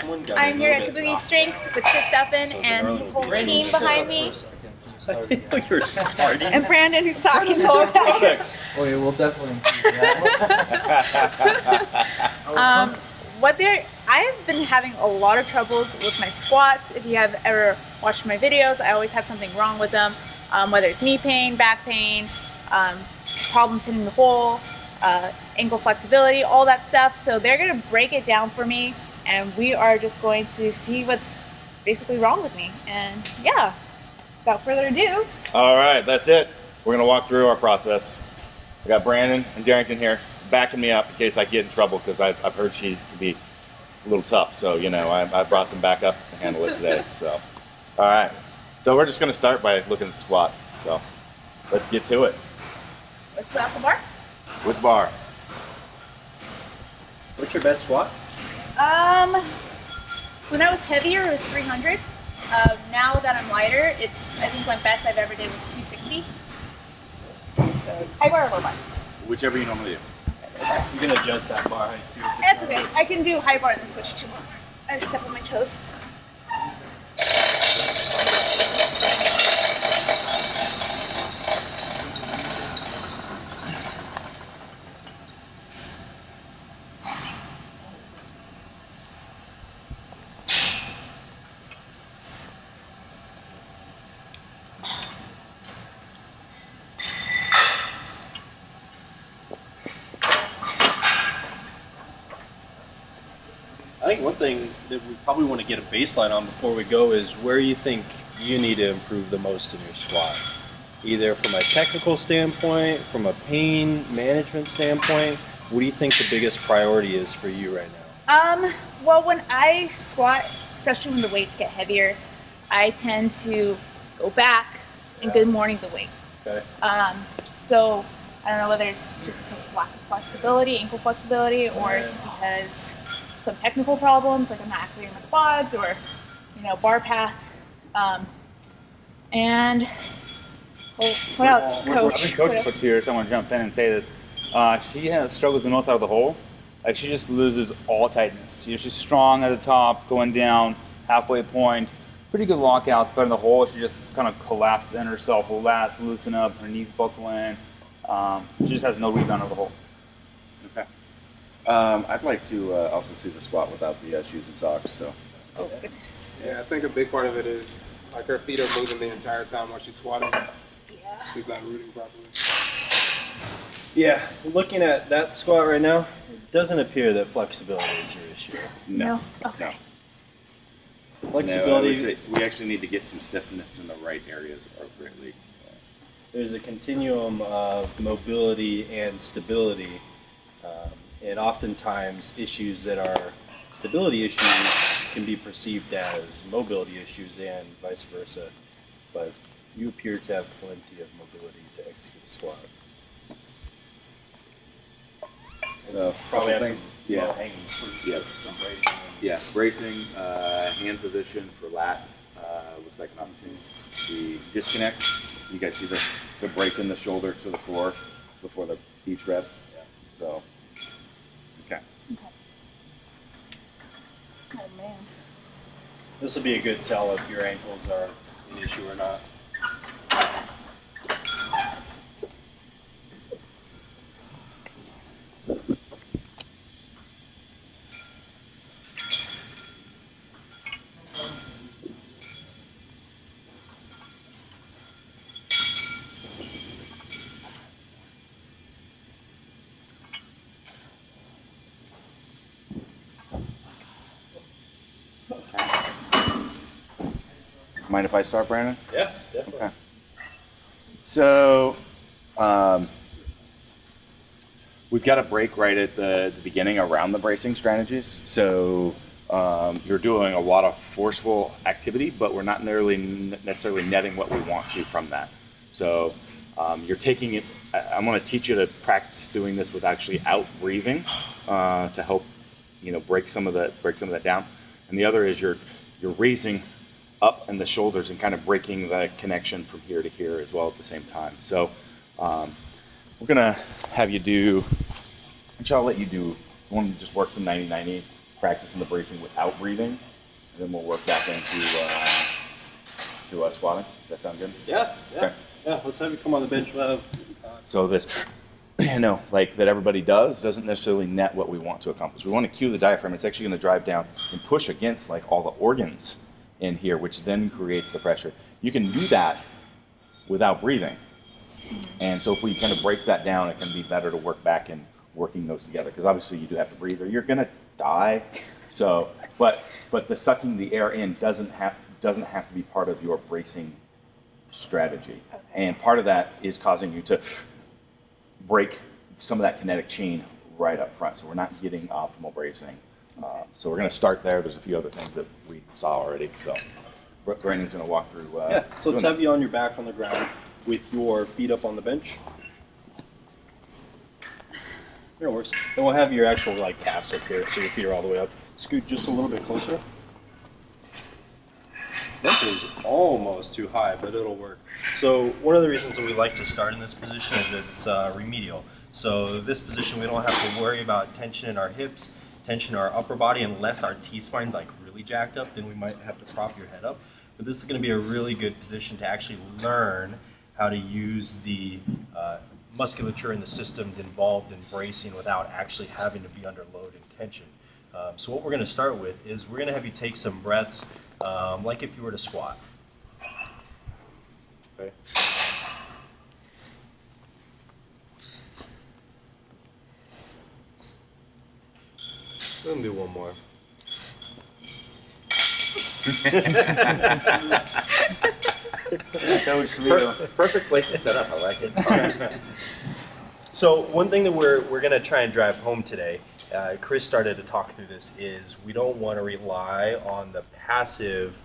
I'm here at Kabuki Strength with Chris Duffin and his whole team behind me. You're starting. And Brandon, who's talking the whole time. Oh yeah, we'll definitely include that. I've been having a lot of troubles with my squats. If you have ever watched my videos, I always have something wrong with them, whether it's knee pain, back pain, problems hitting the hole, ankle flexibility, all that stuff. So they're going to break it down for me, and we are just going to see what's basically wrong with me. And yeah, without further ado. All right, that's it. We're going to walk through our process. I got Brandon and Derrington here backing me up in case I get in trouble, because I've heard she can be a little tough. So, you know, I brought some backup to handle it today. So, all right. So we're just going to start by looking at the squat. So let's get to it. Let's go out the bar. With bar. What's your best squat? When I was heavier, it was 300. Now that I'm lighter, I think my best I've ever did was 260. So high bar or low bar? Whichever you normally do. You can adjust that bar height too. That's okay. I can do high bar and then switch to low bar. I step on my toes. I think one thing that we probably want to get a baseline on before we go is where you think you need to improve the most in your squat. Either from a technical standpoint, from a pain management standpoint, what do you think the biggest priority is for you right now? Well, when I squat, especially when the weights get heavier, I tend to go back and good morning the weight. Okay. So I don't know whether it's just because of lack of flexibility, ankle flexibility, or because some technical problems, like I'm not activating my quads, or bar path. And what else, Coach? I've been coaching for 2 years, so I want to jump in and say this. She struggles the most out of the hole. Like, she just loses all tightness. She's strong at the top, going down, halfway point, pretty good lockouts, but in the hole, she just kind of collapses in herself, lats, loosen up, her knees buckle in. She just has no rebound of the hole. Okay. I'd like to also see the squat without the shoes and socks. So. Oh goodness. Yeah, I think a big part of it is like her feet are moving the entire time while she's squatting. Yeah. She's not rooting properly. Yeah, looking at that squat right now, it doesn't appear that flexibility is your issue. No. Okay. No, I Flexibility, would say we actually need to get some stiffness in the right areas appropriately. there's a continuum of mobility and stability, and oftentimes issues that are stability issues can be perceived as mobility issues and vice versa, but you appear to have plenty of mobility to execute a squat. Probably have some low-hanging fruit, some bracing. Yeah, bracing, hand position for lat, looks like an opportunity. The disconnect, you guys see the break in the shoulder to the floor before each rep. Yeah. So, okay. Oh man. This will be a good tell if your ankles are an issue or not. Mind if I start, Brandon? Yeah, definitely. Okay. So, we've got a break right at the beginning around the bracing strategies. So, you're doing a lot of forceful activity, but we're not necessarily netting what we want to from that. So, you're taking it. I'm going to teach you to practice doing this with actually out breathing to help, break some of that down. And the other is you're raising up in the shoulders and kind of breaking the connection from here to here as well at the same time. So we're gonna have you do, which I'll let you do. You want to just work some 90-90 practicing the bracing without breathing, and then we'll work back into squatting. Does that sound good? Yeah. Okay. Yeah. Let's have you come on the bench. So this, like that everybody doesn't necessarily net what we want to accomplish. We want to cue the diaphragm. It's actually going to drive down and push against like all the organs in here, which then creates the pressure. You can do that without breathing. And so if we kind of break that down, it can be better to work back in working those together, because obviously you do have to breathe or you're going to die. So, but the sucking the air in doesn't have to be part of your bracing strategy. Okay. And part of that is causing you to break some of that kinetic chain right up front. So we're not getting optimal bracing. So we're going to start there. There's a few other things that we saw already. So Brandon's going to walk through. So let's have you on your back on the ground with your feet up on the bench. There it works. And we'll have your actual like calves up here, so your feet are all the way up. Scoot just a little bit closer. That is almost too high, but it'll work. So one of the reasons that we like to start in this position is it's remedial. So this position, we don't have to worry about tension in our hips, tension in our upper body, unless our T-spine's like really jacked up, then we might have to prop your head up. But this is going to be a really good position to actually learn how to use the musculature and the systems involved in bracing without actually having to be under load and tension. So what we're going to start with is we're going to have you take some breaths like if you were to squat. Okay. Let me do one more. Perfect place to set up. I like it. So one thing that we're going to try and drive home today, Chris started to talk through this, is we don't want to rely on the passive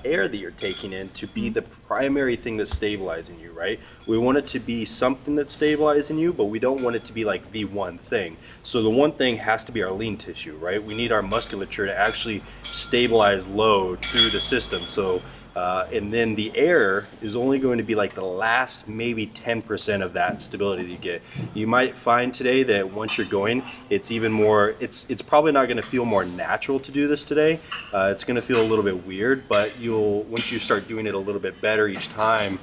air that you're taking in to be the primary thing that's stabilizing you, right? We want it to be something that's stabilizing you, but we don't want it to be like the one thing. So the one thing has to be our lean tissue, right? We need our musculature to actually stabilize load through the system. So and then the air is only going to be like the last maybe 10% of that stability that you get. You might find today that once you're going, it's even more, it's probably not going to feel more natural to do this today. It's going to feel a little bit weird, but once you start doing it a little bit better each time,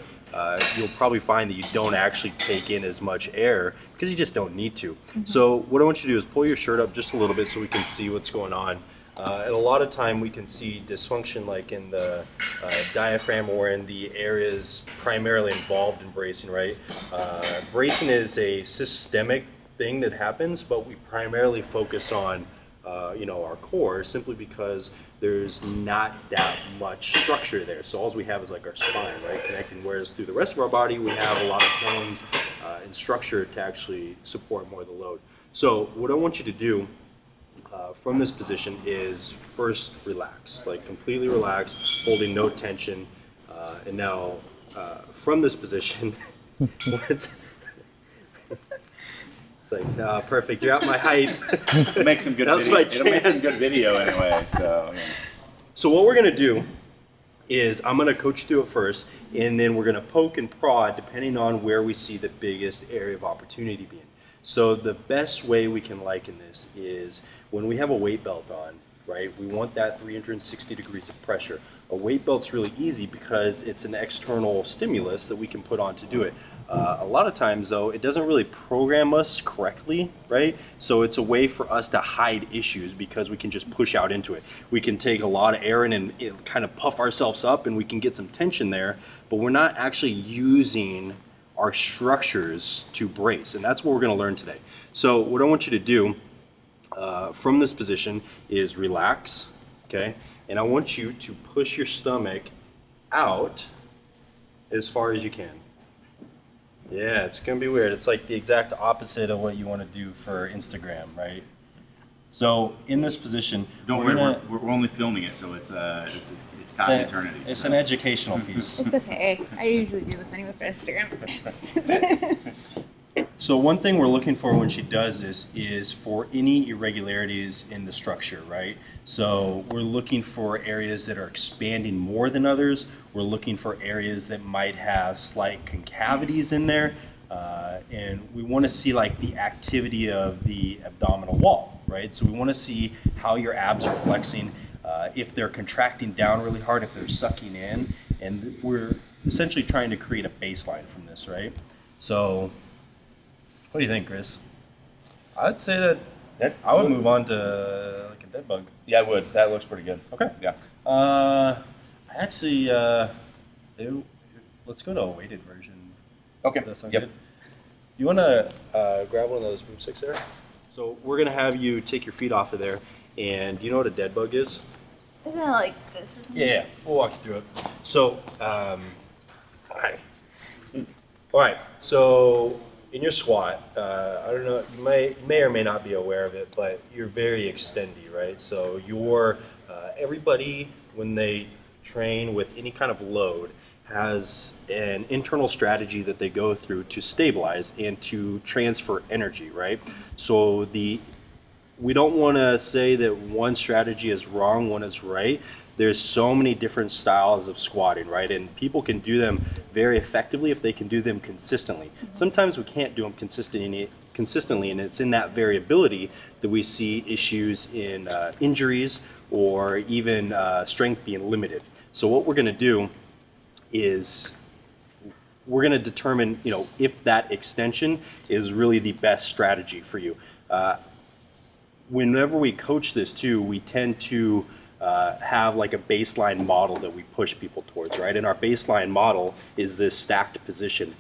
you'll probably find that you don't actually take in as much air because you just don't need to. Mm-hmm. So what I want you to do is pull your shirt up just a little bit so we can see what's going on. And a lot of time we can see dysfunction like in the diaphragm or in the areas primarily involved in bracing, right? Bracing is a systemic thing that happens, but we primarily focus on our core simply because there's not that much structure there. So all we have is like our spine, right, connecting, whereas through the rest of our body we have a lot of bones and structure to actually support more of the load. So what I want you to do from this position is first relax, like completely relax, holding no tension. And now from this position, it's like, perfect, you're at my height. It'll make some good video. It'll make some good video anyway. So what we're gonna do is I'm gonna coach you through it first, and then we're gonna poke and prod depending on where we see the biggest area of opportunity being. So the best way we can liken this is when we have a weight belt on, right? We want that 360 degrees of pressure. A weight belt's really easy because it's an external stimulus that we can put on to do it. A lot of times though, it doesn't really program us correctly, right? So it's a way for us to hide issues because we can just push out into it. We can take a lot of air in and kind of puff ourselves up and we can get some tension there, but we're not actually using our structures to brace, and that's what we're going to learn today. So what I want you to do from this position is relax, okay? And I want you to push your stomach out as far as you can. Yeah, it's going to be weird. It's like the exact opposite of what you want to do for Instagram, right? So in this position, don't worry, we're only filming it, so it's caught in eternity. It's an educational piece. It's okay. I usually do this anyway for Instagram. So one thing we're looking for when she does this is for any irregularities in the structure, right? So we're looking for areas that are expanding more than others. We're looking for areas that might have slight concavities in there. And we want to see like the activity of the abdominal wall, right? So we want to see how your abs are flexing, if they're contracting down really hard, if they're sucking in, and we're essentially trying to create a baseline from this, right? So what do you think, Chris? I'd say that I would move on to like a dead bug. Yeah, I would. That looks pretty good. Okay. Yeah. Actually, let's go to a weighted version. Okay. Does that sound Yep. good? You want to grab one of those broomsticks there? So we're going to have you take your feet off of there. And do you know what a dead bug is? Isn't it like this? Yeah, we'll walk you through it. So, hi. All right, so in your squat, I don't know, you may or may not be aware of it, but you're very extendy, right? So everybody, when they train with any kind of load, has an internal strategy that they go through to stabilize and to transfer energy, right? So we don't want to say that one strategy is wrong, one is right. There's so many different styles of squatting, right? And people can do them very effectively if they can do them consistently. Sometimes we can't do them consistently, and it's in that variability that we see issues in injuries or even strength being limited. So what we're going to do is we're going to determine, if that extension is really the best strategy for you. Whenever we coach this too, we tend to have like a baseline model that we push people towards, right? And our baseline model is this stacked position.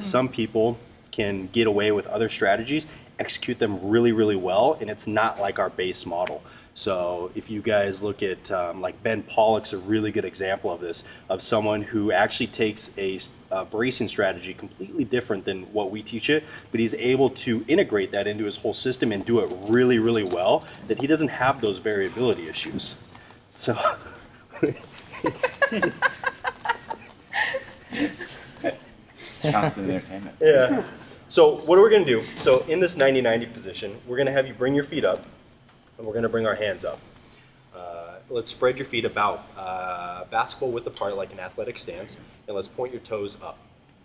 Some people can get away with other strategies, execute them really, really well, and it's not like our base model. So if you guys look at like Ben Pollock's a really good example of this, of someone who actually takes a bracing strategy completely different than what we teach it, but he's able to integrate that into his whole system and do it really, really well, that he doesn't have those variability issues. So Constant entertainment. yeah. So what are we going to do? So in this 90-90 position, we're going to have you bring your feet up, and we're going to bring our hands up. Let's spread your feet about basketball width apart, like an athletic stance, and let's point your toes up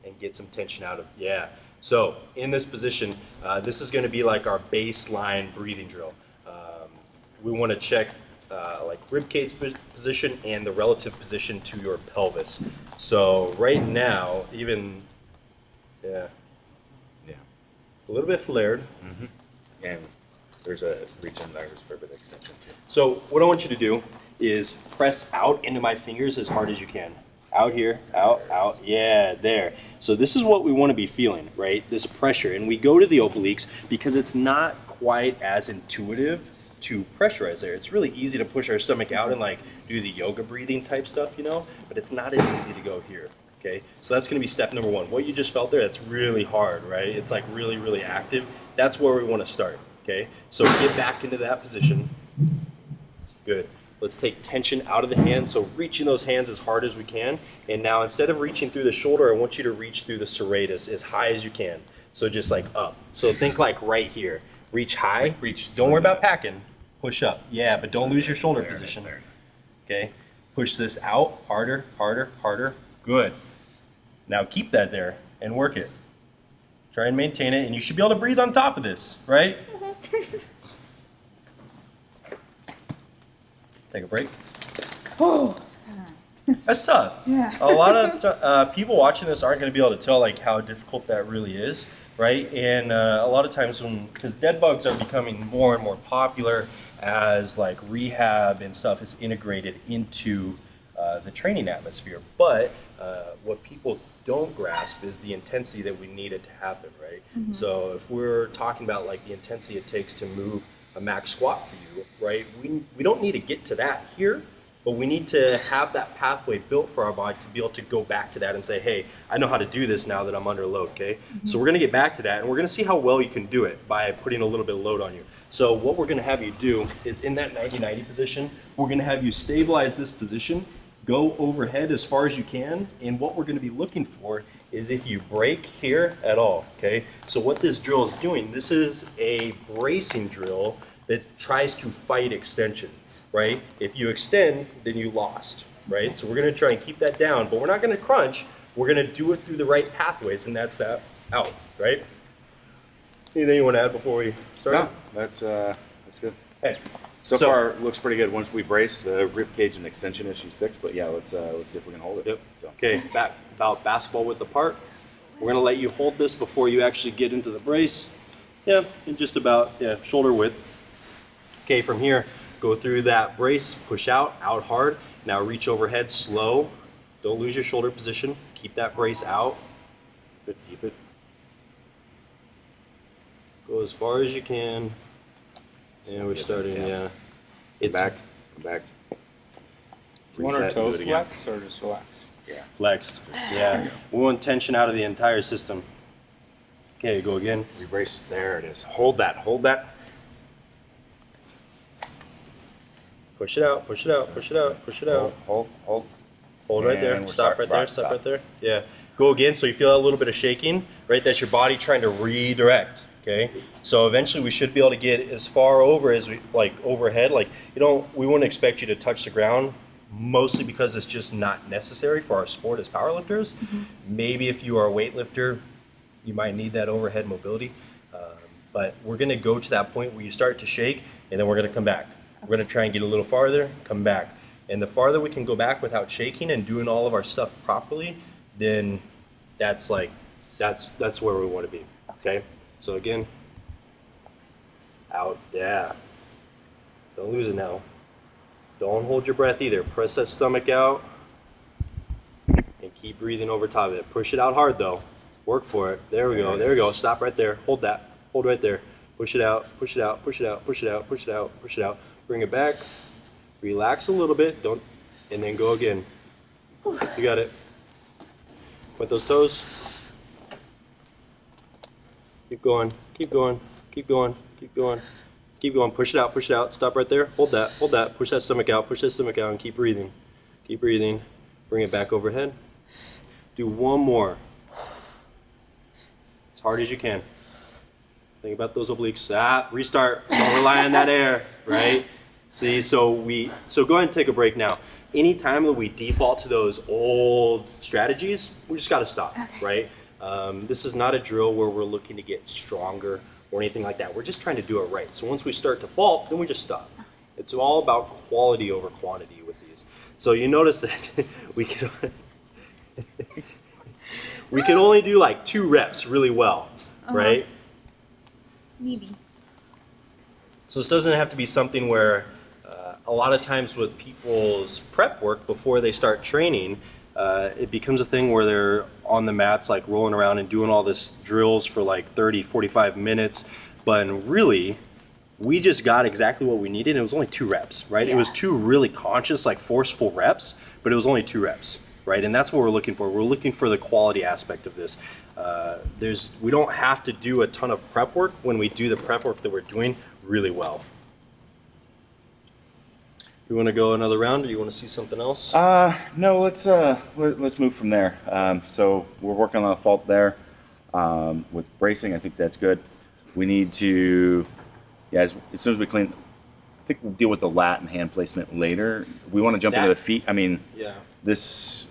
and get some tension out of, yeah. So in this position, this is going to be like our baseline breathing drill. We want to check like rib cage position and the relative position to your pelvis. So right now, even, yeah, a little bit flared. Mm-hmm. And there's a reach in there for a bit of extension too. So what I want you to do is press out into my fingers as hard as you can. Out here, out, yeah, there. So this is what we want to be feeling, right? This pressure. And we go to the obliques because it's not quite as intuitive to pressurize there. It's really easy to push our stomach out and like do the yoga breathing type stuff, but it's not as easy to go here. Okay, so that's going to be step number one. What you just felt there, that's really hard, right? It's like really, really active. That's where we want to start. Okay, so get back into that position. Good. Let's take tension out of the hands. So reaching those hands as hard as we can. And now instead of reaching through the shoulder, I want you to reach through the serratus as high as you can. So just like up. So think like right here. Reach high. Reach. Don't worry about packing. Push up. Yeah, but don't lose your shoulder position. Okay. Push this out. Harder, harder, harder. Good. Now keep that there and work it. Try and maintain it, and you should be able to breathe on top of this, right? Take a break. Oh, That's tough. yeah. A lot of people watching this aren't going to be able to tell like how difficult that really is, right? And a lot of times because dead bugs are becoming more and more popular as like rehab and stuff is integrated into the training atmosphere. But what people don't grasp is the intensity that we need it to happen, right? Mm-hmm. So if we're talking about like the intensity it takes to move a max squat for you, right? We don't need to get to that here, but we need to have that pathway built for our body to be able to go back to that and say, hey, I know how to do this now that I'm under load, okay? Mm-hmm. So we're gonna get back to that, and we're gonna see how well you can do it by putting a little bit of load on you. So what we're gonna have you do is in that 90-90 position, we're gonna have you stabilize this position, go overhead as far as you can, and what we're going to be looking for is if you break here at all, okay? So what this drill is doing, this is a bracing drill that tries to fight extension, right? If you extend, then you lost, right? So we're going to try and keep that down, but we're not going to crunch. We're going to do it through the right pathways, and that's that out, right? Anything you want to add before we start? No, that's That's good. Hey, so far looks pretty good. Once we brace, the rib cage and extension issue's fixed. But yeah, let's see if we can hold it. Yep. So. Okay, back about basketball width apart. We're gonna let you hold this before you actually get into the brace. Yeah, and just about shoulder width. Okay, from here, go through that brace, push out hard. Now reach overhead, slow. Don't lose your shoulder position. Keep that brace out. Good, keep it. Go as far as you can. And we're starting, Come It's back. You want our Reset, do toes it again. flexed or just relaxed? Yeah. flexed. Yeah, we want tension out of the entire system. Okay, go again. Rebrace. There it is. Hold that. Hold that. Push it out, push it out, push it out, push it out. Hold. Hold right And there. we're Stop right there. Stop right there. Yeah. Go again. So you feel a little bit of shaking, right? That's your body trying to redirect. Okay. So eventually we should be able to get as far over as we like overhead. Like we wouldn't expect you to touch the ground, mostly because it's just not necessary for our sport as powerlifters. Maybe if you are a weightlifter, you might need that overhead mobility. But we're going to go to that point where you start to shake, and then we're going to come back. We're going to try and get a little farther, come back. And the farther we can go back without shaking and doing all of our stuff properly, then that's where we want to be. Okay? So again, out, yeah. Don't lose it now. Don't hold your breath either. Press that stomach out and keep breathing over top of it. Push it out hard though. Work for it. There we go. There we go. Stop right there. Hold that. Hold right there. Push it out. Push it out. Push it out. Push it out. Push it out. Push it out. Bring it back. Relax a little bit. And then go again. You got it. Point those toes. Keep going. Keep going. Keep going. Keep going. Keep going. Push it out. Push it out. Stop right there. Hold that. Hold that. Push that stomach out. Push that stomach out and keep breathing. Keep breathing. Bring it back overhead. Do one more. As hard as you can. Think about those obliques. Restart. Don't rely on that air, right? See, so go ahead and take a break now. Anytime that we default to those old strategies, we just got to stop, right? This is not a drill where we're looking to get stronger or anything like that. We're just trying to do it right. So once we start to fault, then we just stop. It's all about quality over quantity with these. So you notice that we can only do like 2 reps really well, right? Maybe. So this doesn't have to be something where a lot of times with people's prep work before they start training, it becomes a thing where they're on the mats like rolling around and doing all this drills for like 30, 45 minutes. But really, we just got exactly what we needed. It was only 2 reps, right? Yeah. It was 2 really conscious, like forceful reps, but it was only 2 reps, right? And that's what we're looking for. We're looking for the quality aspect of this. We don't have to do a ton of prep work when we do the prep work that we're doing really well. You want to go another round, or you want to see something else? No, let's move from there. So we're working on a fault there with bracing. I think that's good. We need to, as soon as we clean, I think we'll deal with the lat and hand placement later. We want to jump into the feet. I mean, this.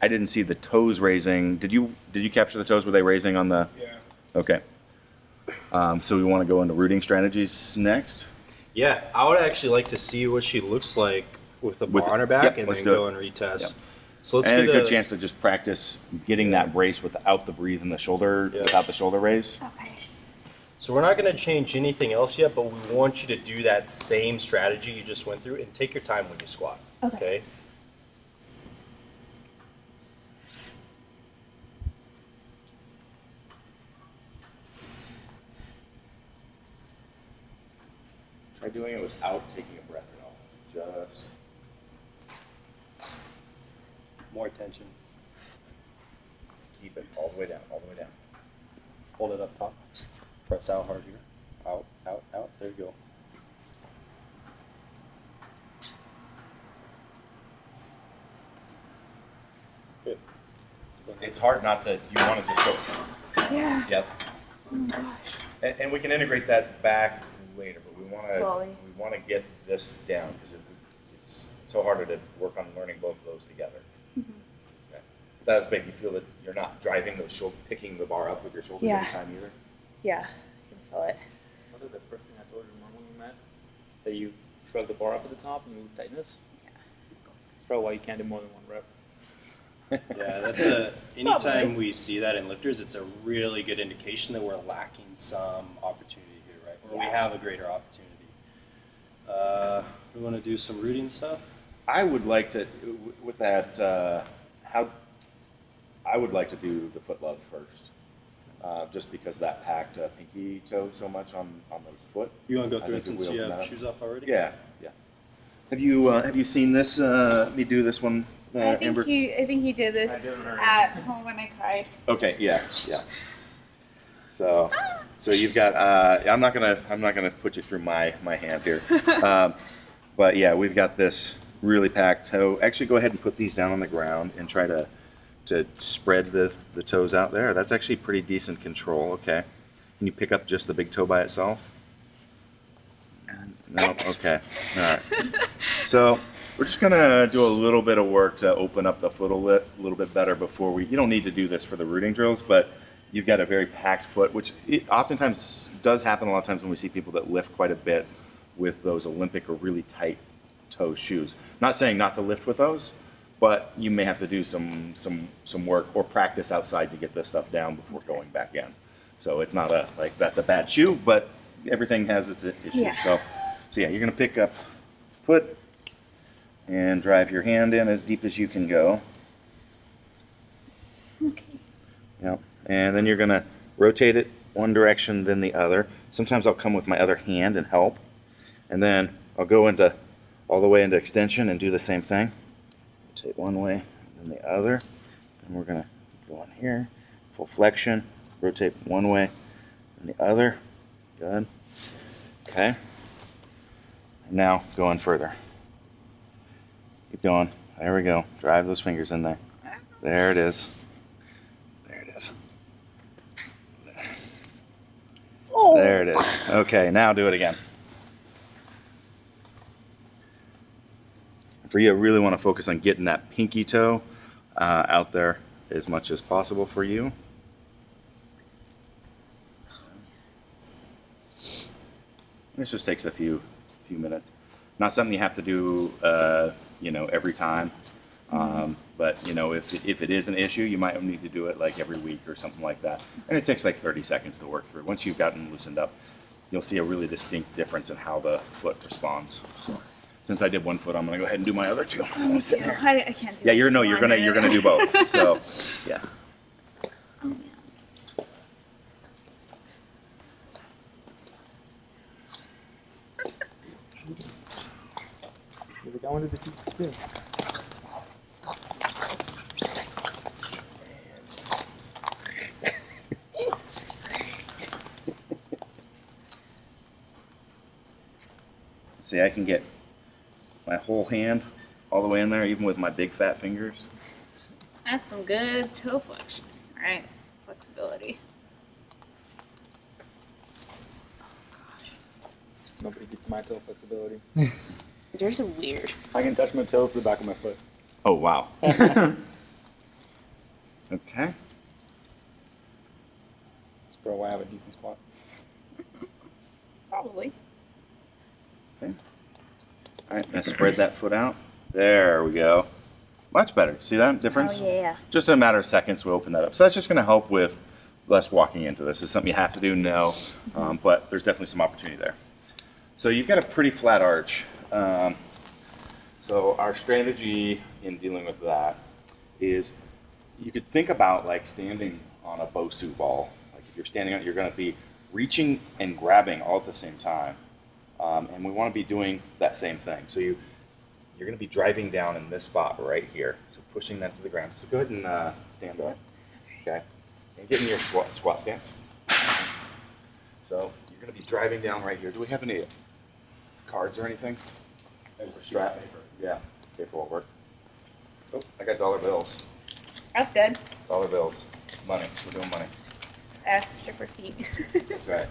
I didn't see the toes raising. Did you capture the toes? Were they raising on the? Yeah. Okay. So we want to go into rooting strategies next. Yeah, I would actually like to see what she looks like with the bar on her back, and then go and retest. Yep. So let's get a get good chance to just practice getting that brace without the breathe in the shoulder, without the shoulder raise. Okay. So we're not going to change anything else yet, but we want you to do that same strategy you just went through, and take your time when you squat. Okay? Try doing it without taking a breath at all. Just More tension. keep it all the way down, all the way down. Hold it up top. Press out hard here. Out, out, out. There you go. Good. It's hard not to, you want to just go. Yeah. Yep. Oh my gosh. And we can integrate that back later, but we Slowly. want to get this down because it's so harder to work on learning both of those together. Okay. That does make you feel that you're not driving those shoulder, picking the bar up with your shoulders every time either. Yeah. I can feel it. Was it the first thing I told you when we met? That you shrug the bar up at the top and lose tightness? Yeah. That's probably why you can't do more than one rep. Yeah, that's anytime we see that in lifters, it's a really good indication that we're lacking some opportunity here, right? Or we have a greater opportunity. We want to do some rooting stuff. I would like to, with that, I would like to do the foot love first, just because that packed pinky toe so much on this foot. You want to go I through it think since we you open have that up. shoes off already? Yeah, yeah. Have you seen this? Me do this one, Amber? I think he did this at home when I cried. Okay, yeah. So you've got. I'm not gonna put you through my hand here, but yeah, we've got this really packed toe. Actually, go ahead and put these down on the ground and try to spread the toes out there. That's actually pretty decent control. Okay, can you pick up just the big toe by itself? No. Okay. All right. So we're just gonna do a little bit of work to open up the foot a little bit better before we. You don't need to do this for the rooting drills, but you've got a very packed foot, which oftentimes does happen a lot of times when we see people that lift quite a bit with those Olympic or really tight toe shoes. Not saying not to lift with those, but you may have to do some work or practice outside to get this stuff down before going back in. So it's not like that's a bad shoe, but everything has its issues. Yeah. So yeah, you're gonna pick up foot and drive your hand in as deep as you can go. Okay. Yep. And then you're gonna rotate it one direction, then the other. Sometimes I'll come with my other hand and help. And then I'll go all the way into extension and do the same thing. Rotate one way, and then the other. And we're gonna go in here, full flexion, rotate one way and the other. Good. Okay. And now going further. Keep going. There we go. Drive those fingers in there. There it is. There it is. Oh. There it is. Okay, now do it again. For you, I really want to focus on getting that pinky toe out there as much as possible for you. This just takes a few minutes. Not something you have to do, every time. But if it is an issue, you might need to do it like every week or something like that. And it takes like 30 seconds to work through. Once you've gotten loosened up, you'll see a really distinct difference in how the foot responds. So, since I did one foot, I'm gonna go ahead and do my other two. I can't do Yeah, you're gonna do both. So, yeah. Oh, man. I wanted to teach too. See, I can get my whole hand all the way in there, even with my big fat fingers. That's some good toe flexion. All right, flexibility. Nobody gets my toe flexibility. Yours are weird. I can touch my toes to the back of my foot. Oh, wow. Okay. That's probably why I have a decent squat. Probably. Okay. All right, now spread that foot out. There we go. Much better. See that difference? Oh, yeah. Just in a matter of seconds, we open that up. So that's just going to help with less walking into this. Is something you have to do? No. But there's definitely some opportunity there. So you've got a pretty flat arch. So our strategy in dealing with that is you could think about like standing on a Bosu ball. Like if you're standing on it, you're going to be reaching and grabbing all at the same time. And we want to be doing that same thing. So you're going to be driving down in this spot right here. So pushing that to the ground. So go ahead and stand up. Okay. And get in your squat stance. So you're going to be driving down right here. Do we have any cards or anything? Strap. Yeah. Paper will work. Oh, I got dollar bills. That's good. Dollar bills. Money. We're doing money. Stripper feet. That's right.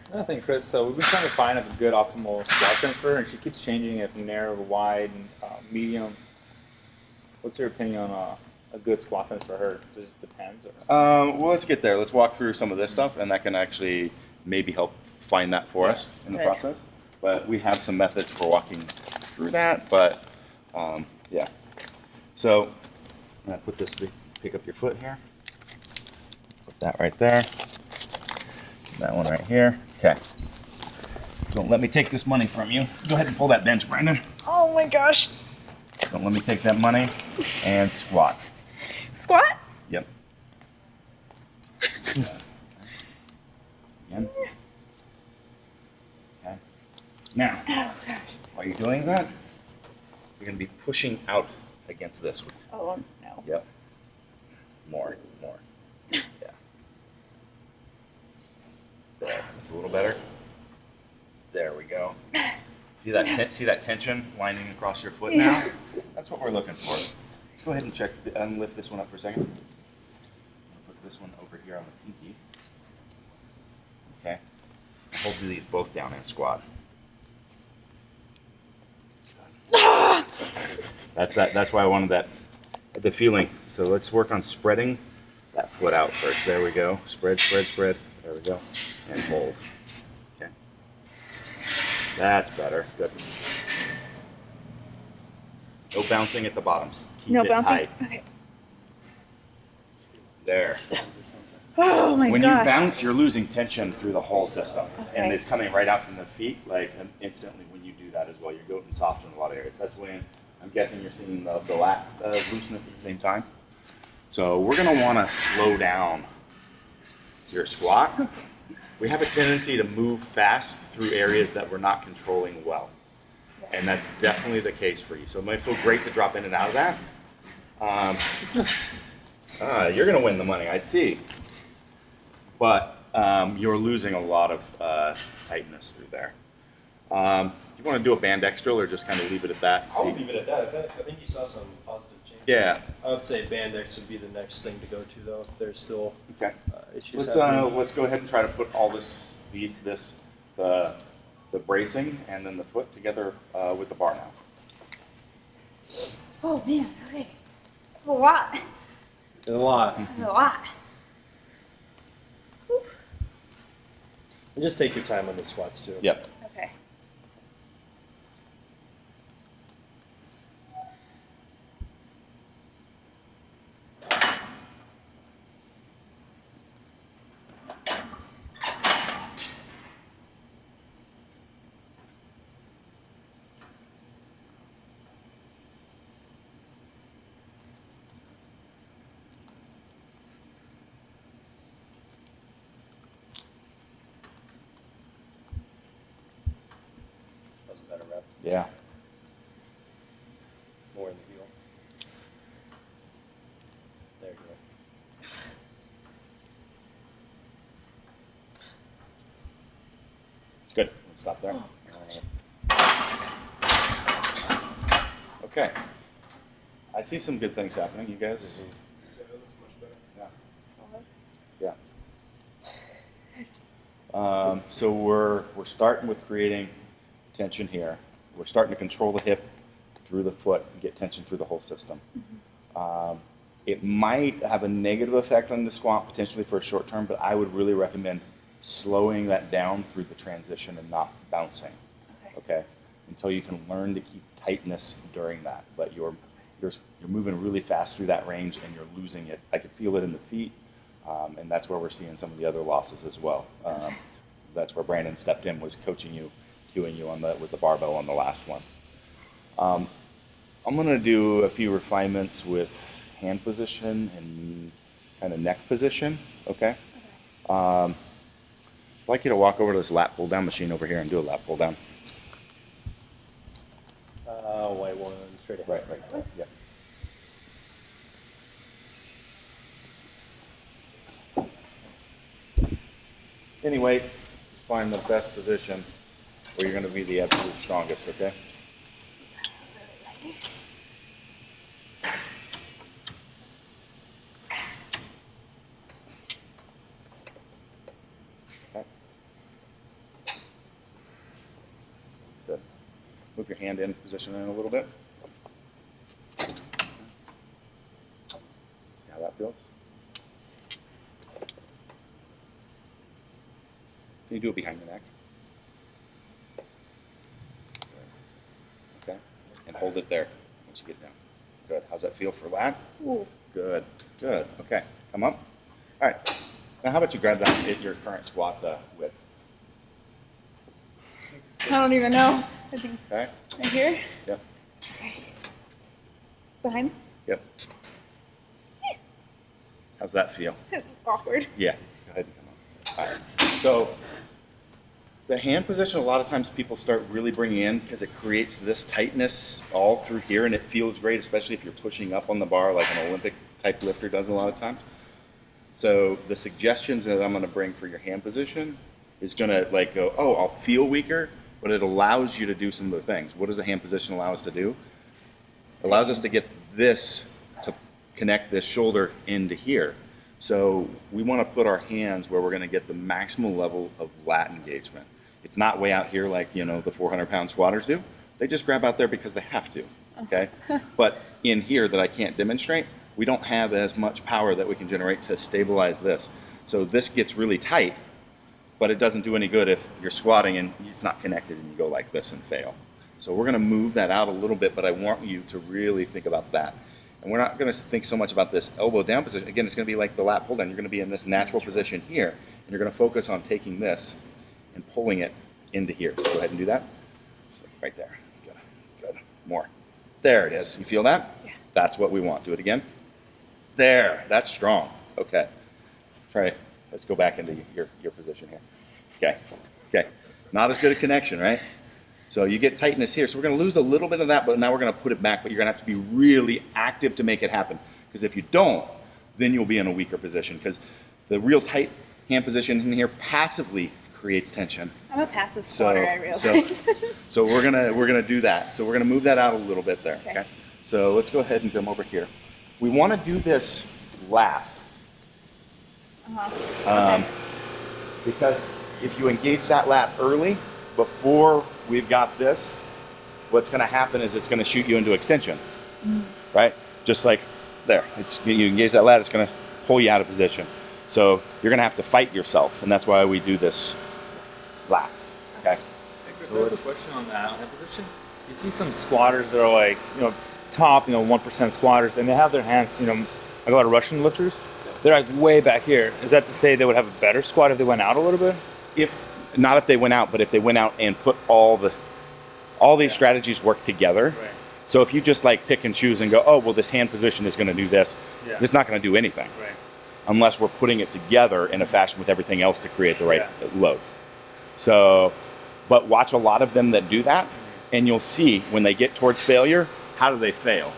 Another thing, Chris, so we've been trying to find a good optimal squat stance for her, and she keeps changing it from narrow to wide and medium. What's your opinion on a good squat stance for her? Does it depend? Or? Well, let's get there. Let's walk through some of this stuff, and that can actually maybe help find that for us in the Good. process. But we have some methods for walking through that. But yeah. So I'm gonna put this. Pick up your foot here. Put that right there. That one right here. Okay. Don't let me take this money from you. Go ahead and pull that bench, Brandon. Oh my gosh. Don't let me take that money. And squat. Squat? Yep. Again. Okay. Now, Oh gosh. while you're doing that, you're going to be pushing out against this one. Oh no. Yep. More. Yeah. There. That's a little better. There we go. See that? See that tension winding across your foot now? That's what we're looking for. Let's go ahead and check and lift this one up for a second. Put this one over here on the pinky. Okay. Hold these both down and squat. That's why I wanted the feeling. So let's work on spreading that foot out first. There we go. Spread. There we go. And hold. Okay. That's better. Good. No bouncing at the bottoms. Keep No it bouncing? tight. Okay. There. Oh my When gosh. you bounce, you're losing tension through the whole system. And Okay. it's coming right out from the feet, like instantly when you do that as well. You're going soft in a lot of areas. That's when I'm guessing you're seeing the lat looseness at the same time. So we're going to want to slow down your squat. We have a tendency to move fast through areas that we're not controlling well. And that's definitely the case for you. So it might feel great to drop in and out of that. You're going to win the money, I see. But you're losing a lot of tightness through there. You want to do a band extra or just kind of leave it at that? I would leave it at that. I think you saw some positive change. Yeah. I would say band X would be the next thing to go to, though, if there's still Okay. issues Let's happening. let's go ahead and try to put all the bracing and then the foot together with the bar now. Oh man. Okay. That's a lot. A lot. That's a lot. Whew. And just take your time on the squats, too. Yep. Okay. That was a better rep. Yeah. More in the heel. There you go. It's good. Let's stop there. Okay. I see some good things happening, you guys. Yeah, that looks much better. Yeah. Yeah. So we're starting with creating tension here. We're starting to control the hip through the foot and get tension through the whole system. It might have a negative effect on the squat potentially for a short term, but I would really recommend slowing that down through the transition and not bouncing. Okay? Until you can learn to keep tightness during that. But you're moving really fast through that range and you're losing it. I could feel it in the feet, and that's where we're seeing some of the other losses as well. That's where Brandon stepped in, was coaching you, cueing you with the barbell on the last one. I'm going to do a few refinements with hand position and kind of neck position. Okay. I'd like you to walk over to this lat pull down machine over here and do a lat pull down. White one straight ahead. Right. Yeah. Anyway, find the best position where you're going to be the absolute strongest, okay? Okay. Good. Move your hand in, position in a little bit. See how that feels? Can you do it behind the neck? and hold it there once you get down. Good. How's that feel for lat? Ooh. Good. Good. Okay. Come up. All right. Now, how about you grab that at your current squat width? I don't even know. I think Okay. right here. Yep. Okay. Behind. Yep. How's that feel? Awkward. Yeah. Go ahead and come on. All right. So the hand position, a lot of times people start really bringing in because it creates this tightness all through here, and it feels great, especially if you're pushing up on the bar like an Olympic type lifter does a lot of times. So the suggestions that I'm going to bring for your hand position is going to like go, oh, I'll feel weaker, but it allows you to do some of the things. What does a hand position allow us to do? It allows us to get this to connect this shoulder into here. So we want to put our hands where we're going to get the maximal level of lat engagement. It's not way out here like, you know, the 400-pound squatters do. They just grab out there because they have to, okay? But in here that I can't demonstrate, we don't have as much power that we can generate to stabilize this. So this gets really tight, but it doesn't do any good if you're squatting and it's not connected and you go like this and fail. So we're going to move that out a little bit, but I want you to really think about that. And we're not going to think so much about this elbow down position. Again, it's going to be like the lat pull down. You're going to be in this natural position here, and you're going to focus on taking this and pulling it into here. So go ahead and do that. So right there. Good. Good. More. There it is. You feel that? Yeah. That's what we want. Do it again. There. That's strong. Okay. Try. Let's go back into your position here. Okay. Okay. Not as good a connection, right? So you get tightness here. So we're going to lose a little bit of that, but now we're going to put it back. But you're going to have to be really active to make it happen. Because if you don't, then you'll be in a weaker position. Because the real tight hand position in here passively creates tension. I'm a passive squatter, I realize. So we're gonna do that. So we're gonna move that out a little bit there. Okay. So let's go ahead and come over here. We want to do this last. Okay. Because if you engage that lat early, before we've got this, what's going to happen is it's going to shoot you into extension, right? Just like there. You engage that lat, it's going to pull you out of position. So you're going to have to fight yourself, and that's why we do this last. Okay. Hey Chris, I have a question on that position. You see some squatters that are like, you know, top, 1% squatters, and they have their hands, I got a lot of Russian lifters. They're like way back here. Is that to say they would have a better squat if they went out a little bit? Not if they went out, but if they went out and put all these strategies work together. Right. So if you just like pick and choose and go, oh, well, this hand position is going to do this, it's not going to do anything. Right. Unless we're putting it together in a fashion with everything else to create the right load. So, but watch a lot of them that do that, and you'll see when they get towards failure, how do they fail?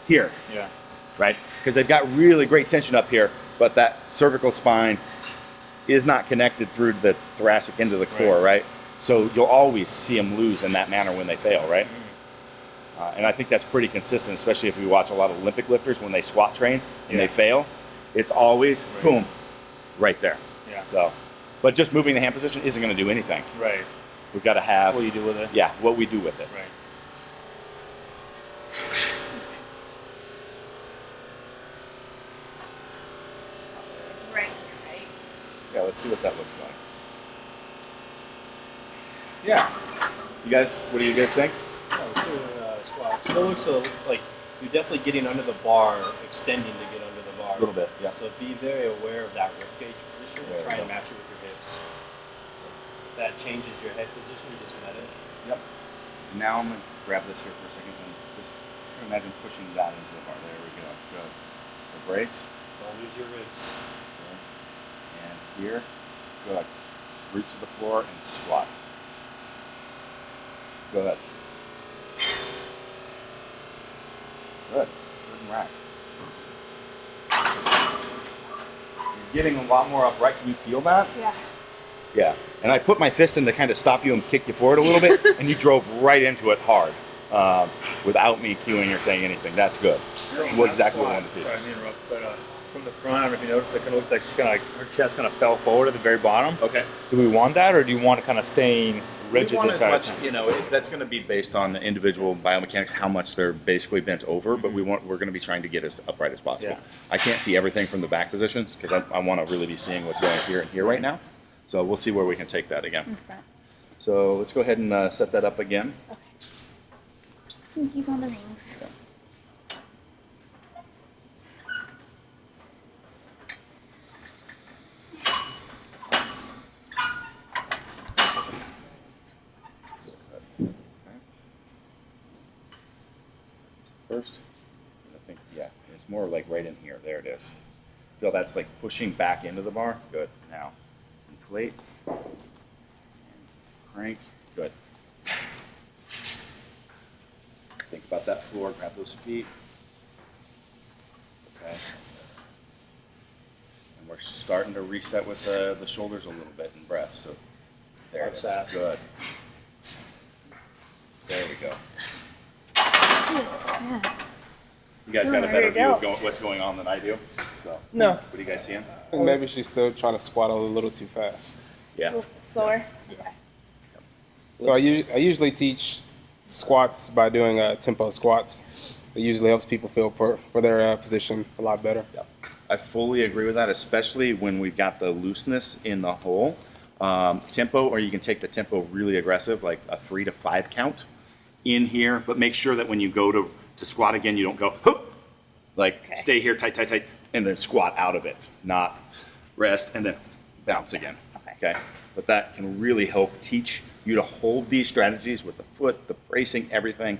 Here. Yeah. Right? Because they've got really great tension up here, but that cervical spine is not connected through the thoracic into the core, right? So you'll always see them lose in that manner when they fail, right? And I think that's pretty consistent, especially if we watch a lot of Olympic lifters when they squat train and they fail. It's always, boom, right there. Yeah. So, but just moving the hand position isn't going to do anything. Right. We've got to have... That's what you do with it? Yeah, what we do with it. Right. Right. Yeah, let's see what that looks like. Yeah. You guys, what do you guys think? Let's do squat. So it looks like you're definitely getting under the bar, extending to get under the bar. A little bit, yeah. So be very aware of that ribcage position and There try we and go. match it with your hips. If that changes your head position, you just let it. Yep. Now I'm going to grab this here for a second and just imagine pushing that into the bar. There we go. Good. So brace. Don't lose your ribs. Good. And here, good. Root to the floor and squat. Good. Good. Good and rack. You're getting a lot more upright. Can you feel that? Yeah. Yeah. And I put my fist in to kind of stop you and kick you forward a little bit, and you drove right into it hard without me cueing or saying anything. That's good. What exactly what I wanted to see. Sorry to interrupt, but from the front, I don't know if you noticed, it kind of looked like she's kind of like her chest kind of fell forward at the very bottom. Okay. Do we want that, or do you want to kind of staying rigid We want the as entire much, time? that's going to be based on the individual biomechanics, how much they're basically bent over, but we're going to be trying to get as upright as possible. Yeah. I can't see everything from the back positions because I want to really be seeing what's going here and here right now. So we'll see where we can take that again. In front. So let's go ahead and set that up again. Okay. Pinkies on the rings. First, I think, yeah, it's more like right in here. There it is. Feel that's like pushing back into the bar. Good. Now, inflate. And crank. Good. Think about that floor. Grab those feet. Okay. And we're starting to reset with the shoulders a little bit in breath. So there it is. Good. There we go. Yeah. You guys got a better view of what's going on than I do. So, No. What are you guys seeing? I think maybe she's still trying to squat a little too fast. Yeah. A little slower. Okay. So I usually teach squats by doing tempo squats. It usually helps people feel for their position a lot better. Yep. I fully agree with that, especially when we've got the looseness in the hole. Tempo, or you can take the tempo really aggressive, like a 3 to 5 count in here, but make sure that when you go to squat again, you don't go, hoop, like stay here, tight, tight, tight, and then squat out of it, not rest and then bounce again. Okay. But that can really help teach you to hold these strategies with the foot, the bracing, everything,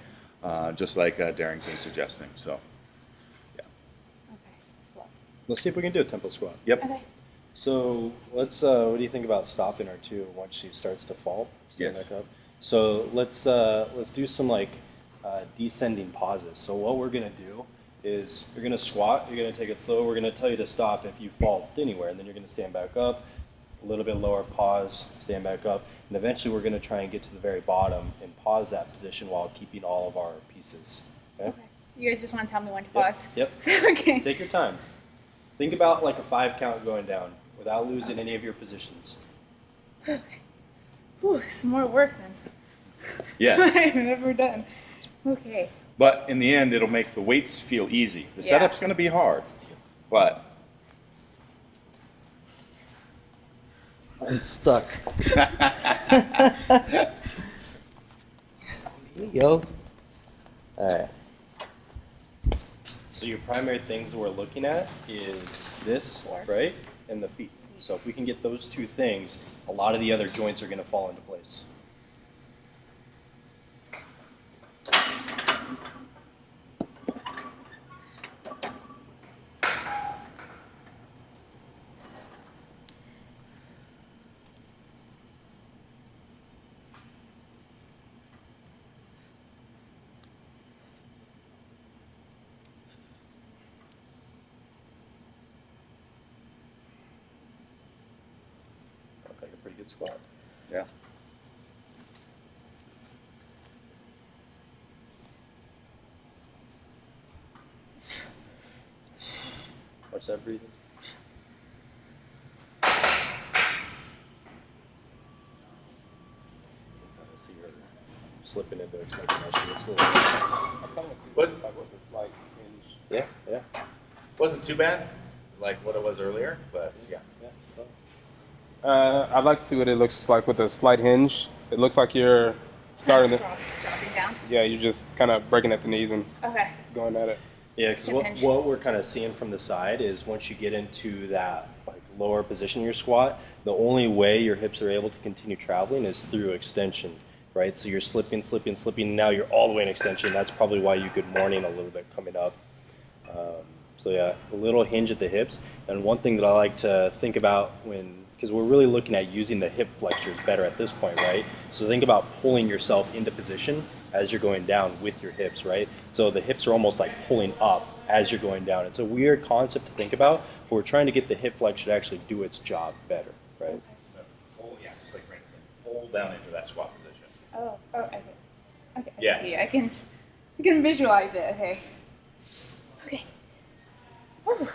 just like Derrington's suggesting. So, yeah. Okay. Slow. Let's see if we can do a tempo squat. Yep. Okay. So let's. What do you think about stopping her too once she starts to fall? Stand Yes. back up. So let's do some like descending pauses. So what we're gonna do is you're gonna squat. You're gonna take it slow. We're gonna tell you to stop if you fall anywhere, and then you're gonna stand back up. A little bit lower, pause, stand back up, and eventually we're gonna try and get to the very bottom and pause that position while keeping all of our pieces. Okay. Okay. You guys just want to tell me when to pause? Yep. Okay. Take your time. Think about like a 5 count going down without losing any of your positions. Okay. Whew, some more work then. Yes. I've never done. Okay. But in the end, it'll make the weights feel easy. The Yeah. setup's going to be hard, but I'm stuck. Here you go. Alright. So your primary things that we're looking at is this, right? And the feet. So if we can get those two things, a lot of the other joints are going to fall into place. Looks like a pretty good squat. yeah. Watch that breathing. I see you're slipping into extension motion. It's a little. I kind of see Was- this like with a slight hinge. Yeah, yeah. Wasn't too bad, like what it was earlier, but yeah. I'd like to see what it looks like with a slight hinge. It looks like you're starting to, It's dropping down. yeah, you're just kind of breaking at the knees and Okay. going at it. Yeah, because Hip hinge. what we're kind of seeing from the side is once you get into that like lower position in your squat, the only way your hips are able to continue traveling is through extension, right? So you're slipping, slipping, slipping. Now you're all the way in extension. That's probably why you good morning a little bit coming up. So yeah, a little hinge at the hips. And one thing that I like to think about because we're really looking at using the hip flexors better at this point, right? So think about pulling yourself into position as you're going down with your hips, right? So the hips are almost like pulling up as you're going down. It's a weird concept to think about, but we're trying to get the hip flexor to actually do its job better, right? Hold, yeah, just like Brandon said, hold down into that squat position. Oh, okay. Okay. Yeah. I see. I can visualize it. Okay. Okay. Whew.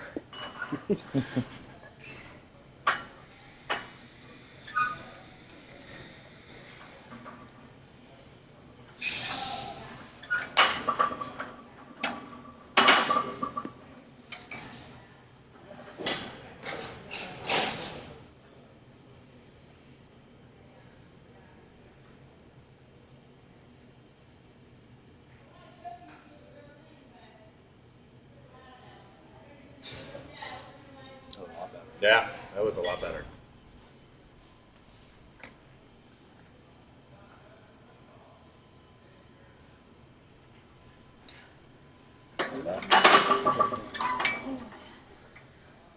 Yeah, that was a lot better.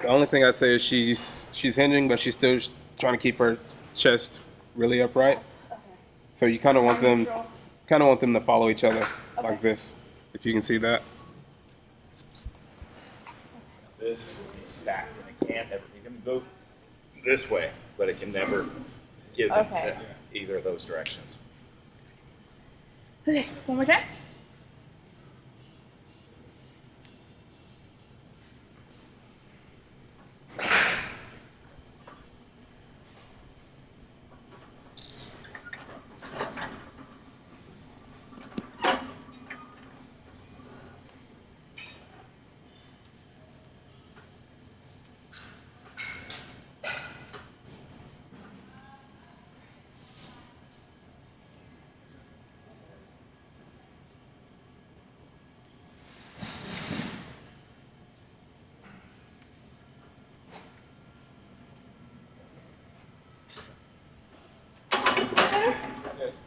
The only thing I'd say is she's hinging, but she's still trying to keep her chest really upright. Okay. So you kind of want them Neutral. to follow each other Okay. like this. If you can see that. This will be stacked, and it can't ever. It can go this way, but it can never give Okay. into either of those directions. Okay, one more time.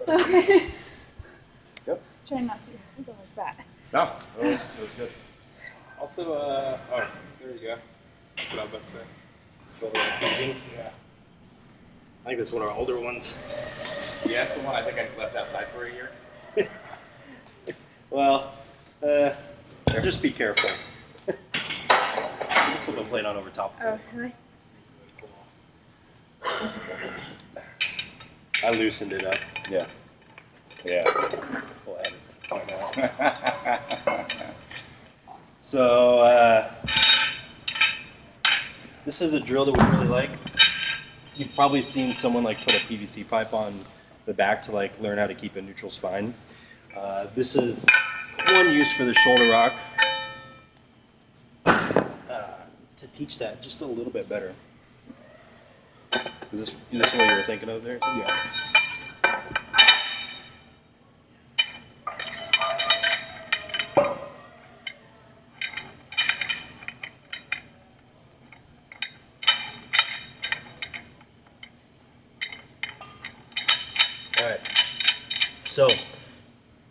Okay. Yep. Try not to go like that. No, it was good. Also, oh, there you go. That's what I was about to say. Shoulder engaging. Yeah. I think that's one of our older ones. Yeah, that's the one I think I left outside for a year. Well, just be careful. This has been played on over top. Oh, really? I loosened it up. Yeah. Yeah. We'll add it. Point out. So this is a drill that we really like. You've probably seen someone like put a PVC pipe on the back to like learn how to keep a neutral spine. This is one use for the shoulder rock to teach that just a little bit better. Is this what you were thinking of there? Yeah. All right. So,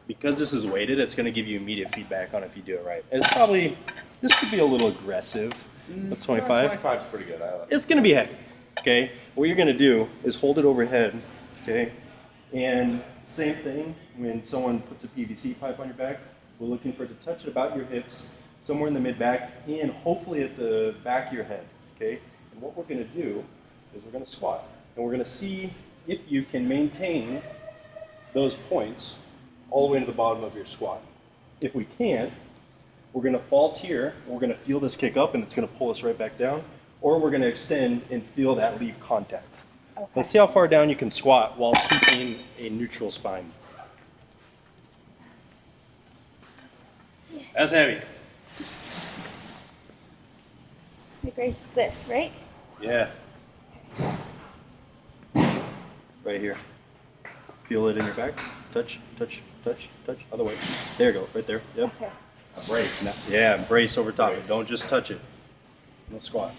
because this is weighted, it's going to give you immediate feedback on if you do it right. It's probably, this could be a little aggressive. That's 25. 25 is pretty good. I like it. It's going to be heavy. Okay. What you're going to do is hold it overhead. Okay. And same thing when someone puts a PVC pipe on your back. We're looking for it to touch it about your hips, somewhere in the mid back, and hopefully at the back of your head. Okay. And what we're going to do is we're going to squat, and we're going to see if you can maintain those points all the way to the bottom of your squat. If we can't, we're going to fault here, we're going to feel this kick up and it's going to pull us right back down, or we're going to extend and feel that leave contact. Okay. Let's see how far down you can squat while keeping a neutral spine. That's heavy. Like this, right? Yeah. Right here. Feel it in your back. Touch, touch, touch, touch. Other way. There you go. Right there. Yep. Okay. Brace. Now, yeah, brace over top. Don't just touch it. No squat.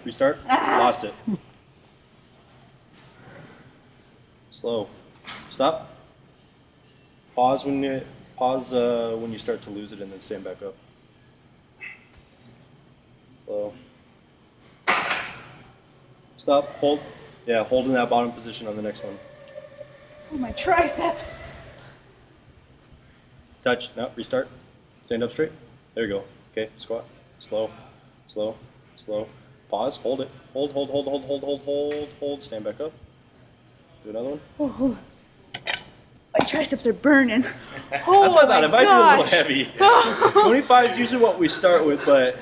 Restart. Lost it. Slow. Stop. Pause when you start to lose it, and then stand back up. Slow. Stop. Hold. Yeah, hold in that bottom position on the next one. Oh, my triceps. Touch. No. Restart. Stand up straight. There you go. Okay. Squat. Slow. Slow. Slow. Pause. Hold it. Hold. Hold. Hold. Hold. Hold. Hold. Hold. Hold. Stand back up. Do another one. Oh, my triceps are burning. That's Oh, what I thought. It my might be a little gosh. heavy. 25 is usually what we start with, but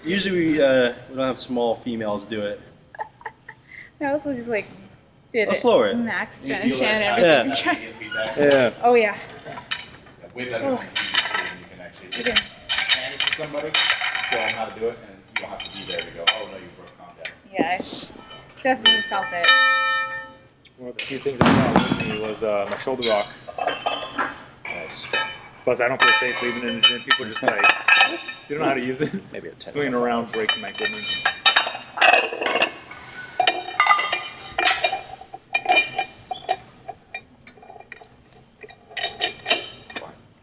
usually we don't have small females do it. I also just like did I'll it. slower it. Max You bench feel and that everything. Yeah. how you get feedback? Yeah. Oh yeah. Way better than you can actually just Okay. hand it to somebody, show them how to do it, and you don't have to be there to go, oh no, you broke contact. Yeah, I definitely felt it. One of the few things I brought with me was my shoulder rock. Nice. Plus, I don't feel safe leaving it in the gym. People are just like, You don't know how to use it? Maybe a 10. Swinging around, breaking my equipment.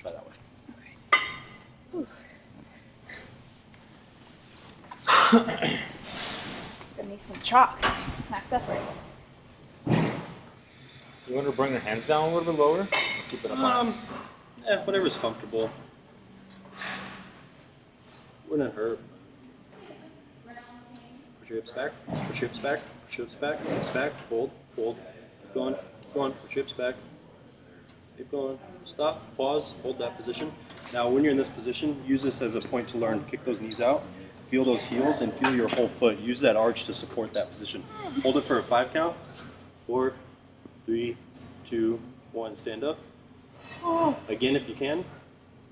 Try that one. Gonna need some chalk. It's my accessory. You want to bring your hands down a little bit lower? Or keep it up high? Yeah, whatever's comfortable. Wouldn't hurt. Push your hips back. Push your hips back. Push your hips back. Hips back. Hold. Hold. Keep going. Keep going. Push your hips back. Keep going. Stop. Pause. Hold that position. Now, when you're in this position, use this as a point to learn. Kick those knees out. Feel those heels and feel your whole foot. Use that arch to support that position. Hold it for a 5 count. 4, 3, 2, 1. Stand up. Again, if you can. You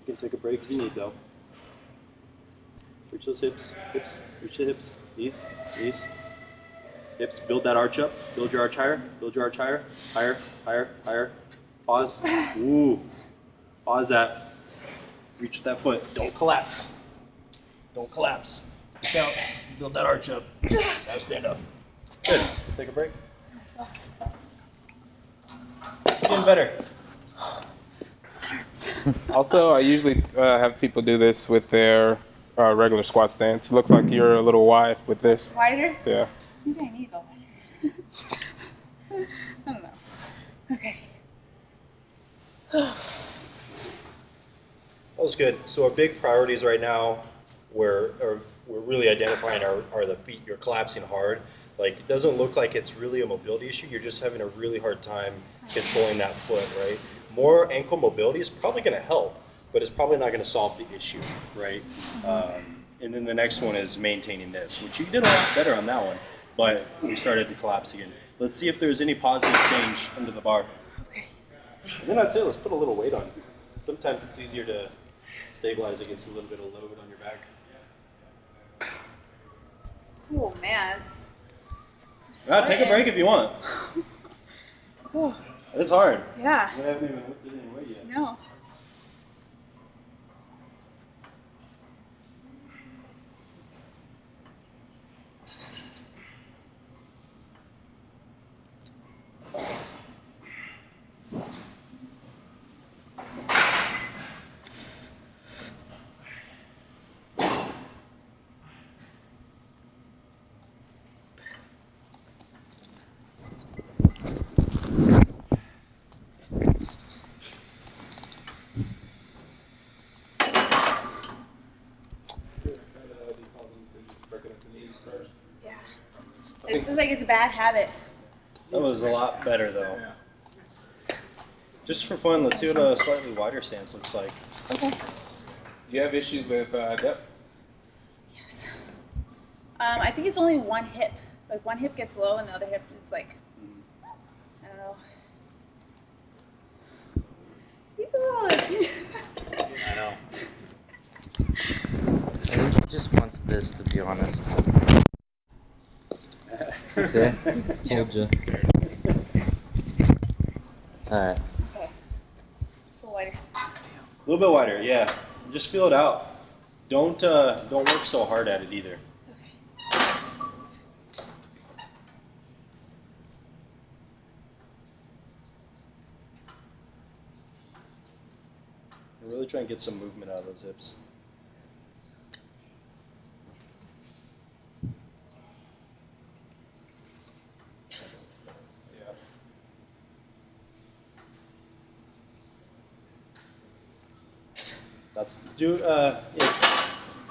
can take a break if you need, though. Reach those hips, hips, reach the hips, knees, knees, hips. Build that arch up. Build your arch higher. Build your arch higher. Higher, higher, higher. Pause. Ooh. Pause that. Reach with that foot. Don't collapse. Don't collapse. Push out. Build that arch up. Now stand up. Good. Take a break. Getting better. Also, I usually have people do this with their regular squat stance. It looks like you're a little wide with this. Wider? Yeah. I think I need a wider. I don't know. Okay. That was good. So our big priorities right now, we're really identifying are the feet. You're collapsing hard. Like, it doesn't look like it's really a mobility issue. You're just having a really hard time controlling that foot, right? More ankle mobility is probably going to help, but it's probably not going to solve the issue, right? And then the next one is maintaining this, which you did a lot better on that one, but we started to collapse again. Let's see if there's any positive change under the bar. Okay. And then I'd say let's put a little weight on. Sometimes it's easier to stabilize against a little bit of load on your back. Oh, man. Take a break if you want. Oh, It's hard. yeah. I haven't even whipped it any weight yet. No. Yeah. It seems like it's a bad habit. That was a lot better though. Just for fun, let's see what a slightly wider stance looks like. Okay. Do you have issues with depth? Yes. I think it's only one hip. Like, one hip gets low and the other hip is like, I don't know. He's a little like, I know. I think he just wants this, to be honest. See? Told you. Alright. okay. So wider. A little bit wider, yeah. Just feel it out. Don't work so hard at it either. Really try and get some movement out of those hips. Yeah. That's yeah.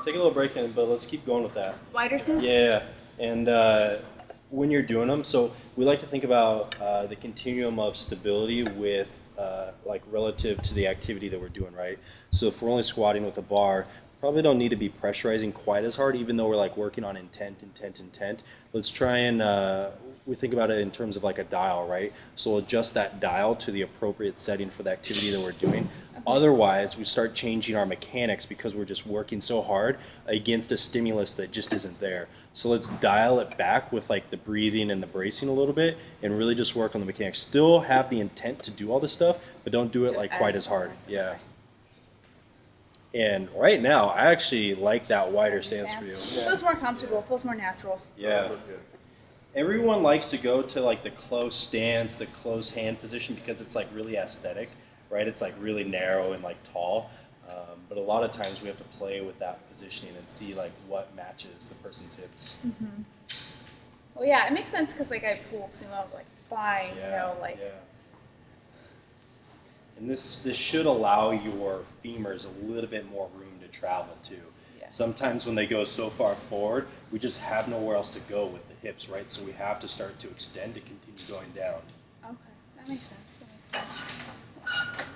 Take a little break in, but let's keep going with that. Wider stance? Yeah, and when you're doing them, so we like to think about the continuum of stability with like relative to the activity that we're doing, right? So if we're only squatting with a bar, probably don't need to be pressurizing quite as hard, even though we're like working on intent. Let's try and we think about it in terms of like a dial, right? So we'll adjust that dial to the appropriate setting for the activity that we're doing. Otherwise, we start changing our mechanics because we're just working so hard against a stimulus that just isn't there. So let's dial it back with like the breathing and the bracing a little bit and really just work on the mechanics. Still have the intent to do all this stuff, but don't do it like quite as hard. Yeah. And right now, I actually like that wider stance for you. Feels more comfortable. Feels more natural. Yeah. Everyone likes to go to like the close stance, the close hand position because it's like really aesthetic, right? It's like really narrow and like tall. But a lot of times we have to play with that positioning and see like what matches the person's hips. Mm-hmm. Well, yeah, it makes sense because like I pull sumo like fine, you know, like. Yeah. And this should allow your femurs a little bit more room to travel too. Yeah. Sometimes when they go so far forward, we just have nowhere else to go with the hips, right? So we have to start to extend to continue going down. Okay, that makes sense. That makes sense.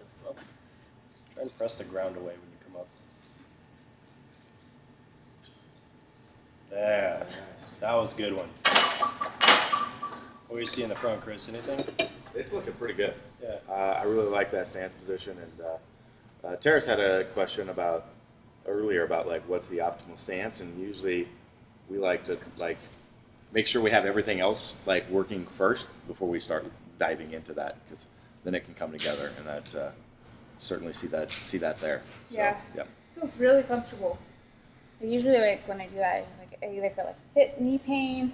Slow. Try and press the ground away when you come up. Yeah, that was a good one. What do you see in the front, Chris? Anything? It's looking pretty good. Yeah. I really like that stance position. And Terrace had a question about earlier about like what's the optimal stance, and usually we like to like make sure we have everything else like working first before we start diving into that, because then it can come together, and that certainly see that there. So, Yeah. Yeah. Feels really comfortable. I usually like when I do that, like I either feel like hip, knee pain,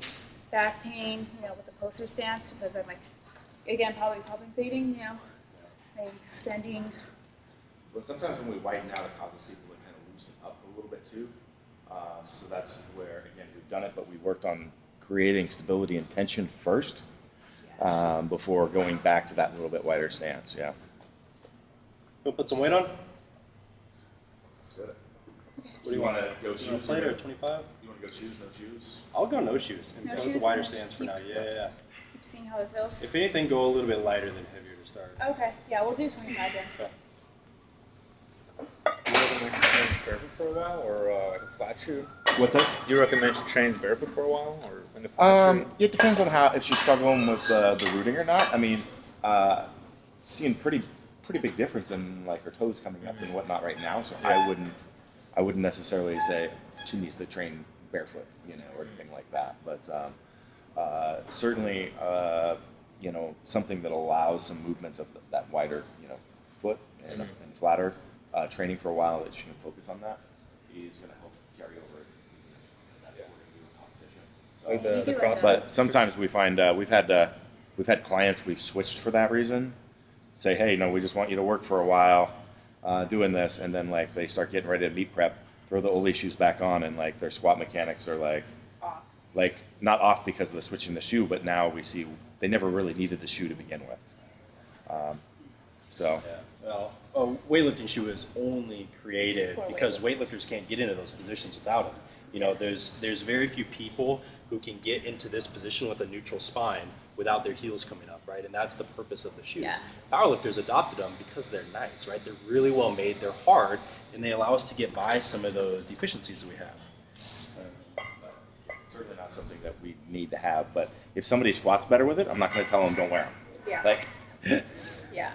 back pain, you know, with the closer stance because I'm like, again, probably compensating, you know, like extending. But sometimes when we widen out, it causes people to kind of loosen up a little bit too. So that's where, again, we've done it, but we worked on creating stability and tension first before going back to that little bit wider stance. Yeah. We'll put some weight on. Let's do it. What do you want to go shoes? Plate or 25? You want to go shoes, no shoes? I'll go no shoes and No go with shoes, the wider and then stance just for now. Yeah. Keep seeing how it feels. If anything, go a little bit lighter than heavier to start. Okay, yeah, we'll do 25 then. Okay. Do you recommend she trains barefoot for a while, or like a flat shoe? What's that? Do you recommend she trains barefoot for a while, or in the flat shoe? It depends on how, if she's struggling with the rooting or not. I mean, seeing pretty big difference in like her toes coming up and whatnot right now. So I wouldn't necessarily say she needs to train barefoot, you know, or anything like that. But certainly, you know, something that allows some movements of that wider, you know, foot and flatter training for a while that she can focus on that is going to help carry over. That's what we're going to do in competition. So, Like the You do cross. like but sometimes we find we've had clients we've switched for that reason. Say, hey, no, we just want you to work for a while doing this, and then like they start getting ready to meet prep, throw the Ole shoes back on, and like their squat mechanics are like Off. like not off because of the switching the shoe, but now we see they never really needed the shoe to begin with. So Yeah. Well, a weightlifting shoe is only created For because weightlifters can't get into those positions without them. You know, there's very few people who can get into this position with a neutral spine without their heels coming up, right? And that's the purpose of the shoes. Yeah. Powerlifters adopted them because they're nice, right? They're really well made, they're hard, and they allow us to get by some of those deficiencies that we have. certainly not something that we need to have. But if somebody squats better with it, I'm not going to tell them don't wear them. Yeah. Like, Yeah.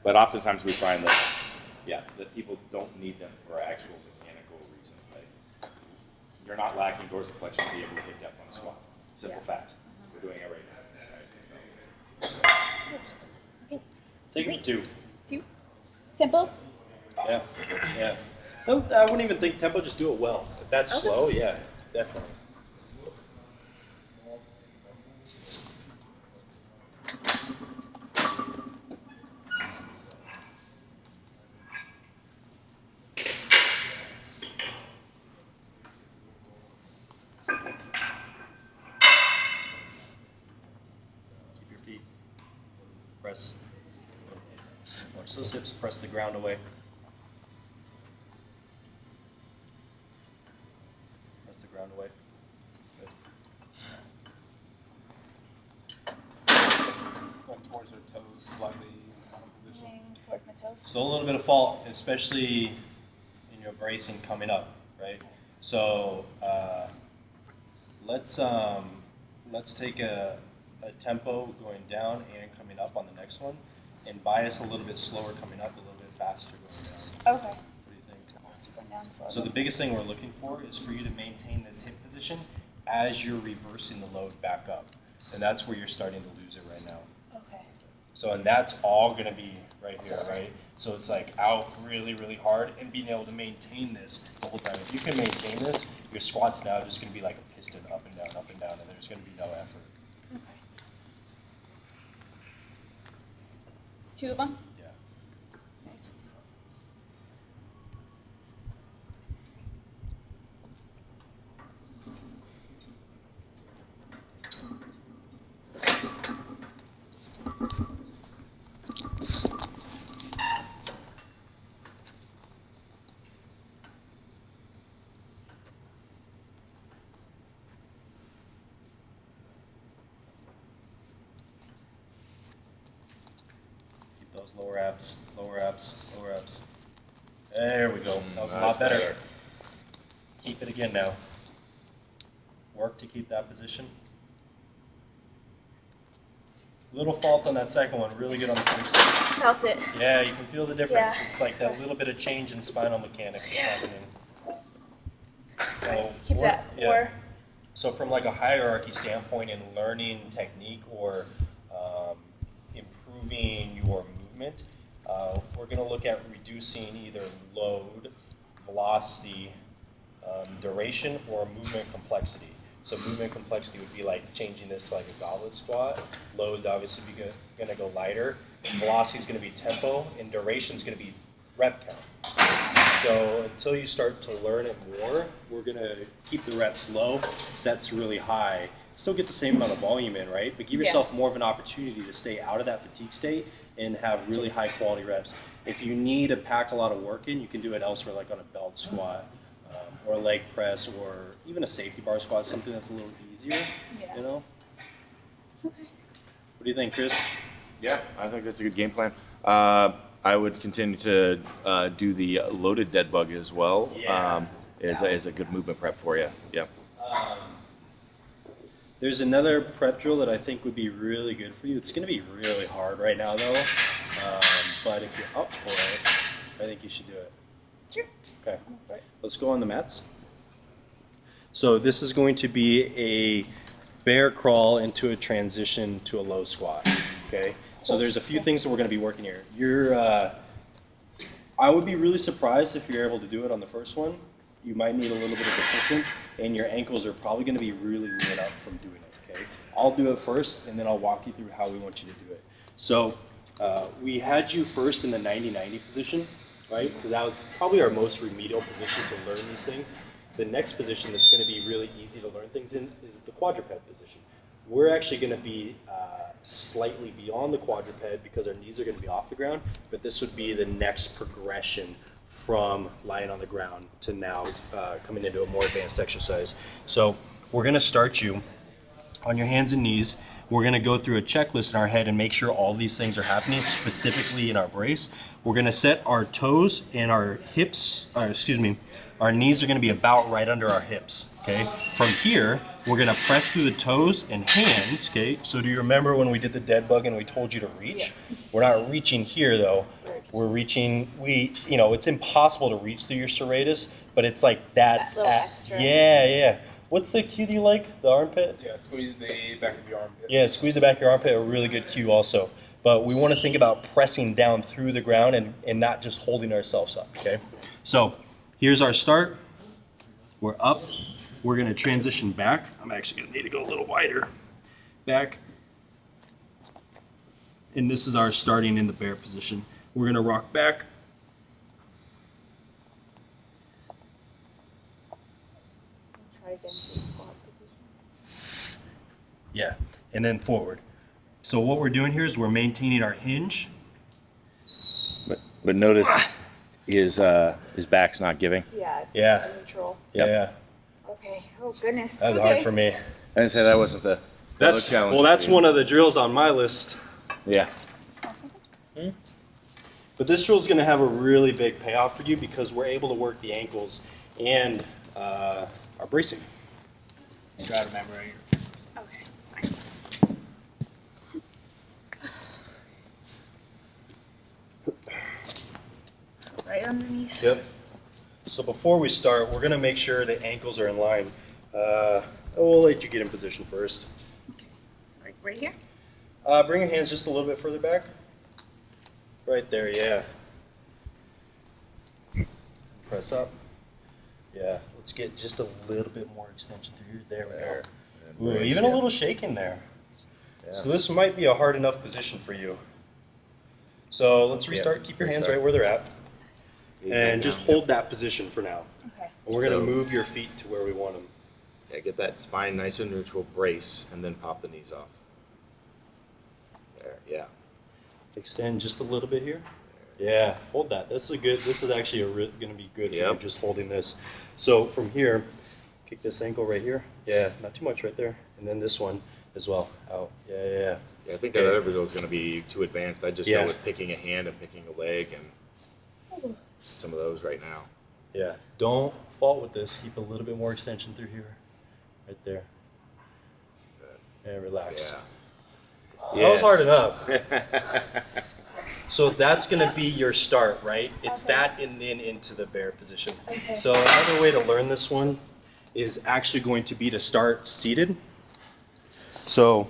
but oftentimes we find that, yeah, that people don't need them for actual mechanical reasons. Like, you're not lacking dorsiflexion to be able to take depth on a squat. Simple Yeah. fact. We're doing it right now. So. Okay. Take it Wait. to 2. Tempo. Yeah, yeah. I wouldn't even think tempo, just do it well. If that's Okay. slow, yeah, definitely. Keep your feet. Press. Watch those hips, press the ground away. Press the ground away. Good. toes slightly out of position. Moving towards my toes. So a little bit of fault, especially in your bracing coming up, right? So let's take a tempo going down and coming up on the next one, and bias a little bit slower coming up, a little bit faster going down. Okay. What do you think? Going down slowly. So the biggest thing we're looking for is for you to maintain this hip position as you're reversing the load back up, and that's where you're starting to lose it right now. Okay. So, and that's all going to be right here, right? So it's like out really, really hard and being able to maintain this the whole time. If you can maintain this, your squat's now just going to be like a piston up and down, and there's going to be no effort. Okay. 2 of them? Yeah. Nice. Keep those lower abs, lower abs, lower abs. There we go. That was a lot That's better. Keep it again now. Work to keep that position. Little fault on that second one, really good on the first one. Felt it. Yeah, you can feel the difference. Yeah. It's like that little bit of change in spinal mechanics that's happening. So, Keep that. yeah. Or So from like a hierarchy standpoint in learning technique or improving your movement, we're going to look at reducing either load, velocity, duration, or movement complexity. So movement complexity would be like changing this to like a goblet squat. Load obviously going to go lighter. Velocity is going to be tempo, and duration is going to be rep count. So until you start to learn it more, we're going to keep the reps low, sets really high. Still get the same amount of volume in, right? But give yourself more of an opportunity to stay out of that fatigue state and have really high quality reps. If you need to pack a lot of work in, you can do it elsewhere, like on a belt squat or a leg press or even a safety bar squat, something that's a little easier, you know? What do you think, Chris? Yeah, I think that's a good game plan. I would continue to do the loaded dead bug as well. Yeah. Is a good movement prep for you. Yeah. There's another prep drill that I think would be really good for you. It's going to be really hard right now, though. But if you're up for it, I think you should do it. Sure. Okay. Let's go on the mats. So this is going to be a bear crawl into a transition to a low squat. Okay. So there's a few things that we're going to be working here. I would be really surprised if you're able to do it on the first one. You might need a little bit of assistance, and your ankles are probably going to be really lit up from doing it, okay? I'll do it first, and then I'll walk you through how we want you to do it. So we had you first in the 90-90 position, right? Because that was probably our most remedial position to learn these things. The next position that's going to be really easy to learn things in is the quadruped position. We're actually going to be slightly beyond the quadruped because our knees are going to be off the ground, but this would be the next progression from lying on the ground to now coming into a more advanced exercise. So we're going to start you on your hands and knees. We're going to go through a checklist in our head and make sure all these things are happening specifically in our brace. We're going to set our toes and our hips, our knees are going to be about right under our hips, okay? From here, we're going to press through the toes and hands, okay? So do you remember when we did the dead bug and we told you to reach? Yeah. We're not reaching here though. We're reaching, it's impossible to reach through your serratus, but it's like that. Little extra. Yeah. What's the cue that you like? The armpit? Yeah, squeeze the back of your armpit. Yeah, squeeze the back of your armpit, a really good cue also. But we want to think about pressing down through the ground and not just holding ourselves up, okay? So here's our start. We're up. We're going to transition back. I'm actually going to need to go a little wider. Back. And this is our starting in the bear position. We're going to rock back. Try again to squat position. Yeah, and then forward. So what we're doing here is we're maintaining our hinge. But notice his back's not giving. Yeah. It's Yeah. neutral. Yeah. Okay. Oh goodness. That was okay. hard for me. I didn't say that wasn't the That's challenge. well, that's one of the drills on my list. Yeah. But this drill is going to have a really big payoff for you because we're able to work the ankles and our bracing. Try to remember. Okay, that's fine. Right underneath. Yep. So before we start, we're going to make sure the ankles are in line. We'll let you get in position first. Like right here? Bring your hands just a little bit further back. Right there, yeah. Press up. Yeah, let's get just a little bit more extension through here. There we go. Ooh, even a little shaking there. Yeah. So this might be a hard enough position for you. So let's restart. Keep your hands right where they're at. And just hold that position for now. Okay. And we're going to move your feet to where we want them. Yeah, get that spine nice and neutral, brace, and then pop the knees off. There, yeah. Extend just a little bit here. Yeah, hold that. This is actually going to be good for you just holding this. So from here, kick this ankle right here. Yeah, not too much right there. And then this one as well. Out. Yeah. Yeah, I think that other result is going to be too advanced. I just go with picking a hand and picking a leg and some of those right now. Yeah, don't fault with this. Keep a little bit more extension through here. Right there. And relax. Yeah. That was hard enough. So that's going to be your start, right? It's that and then into the bear position. Okay. So another way to learn this one is actually going to be to start seated. So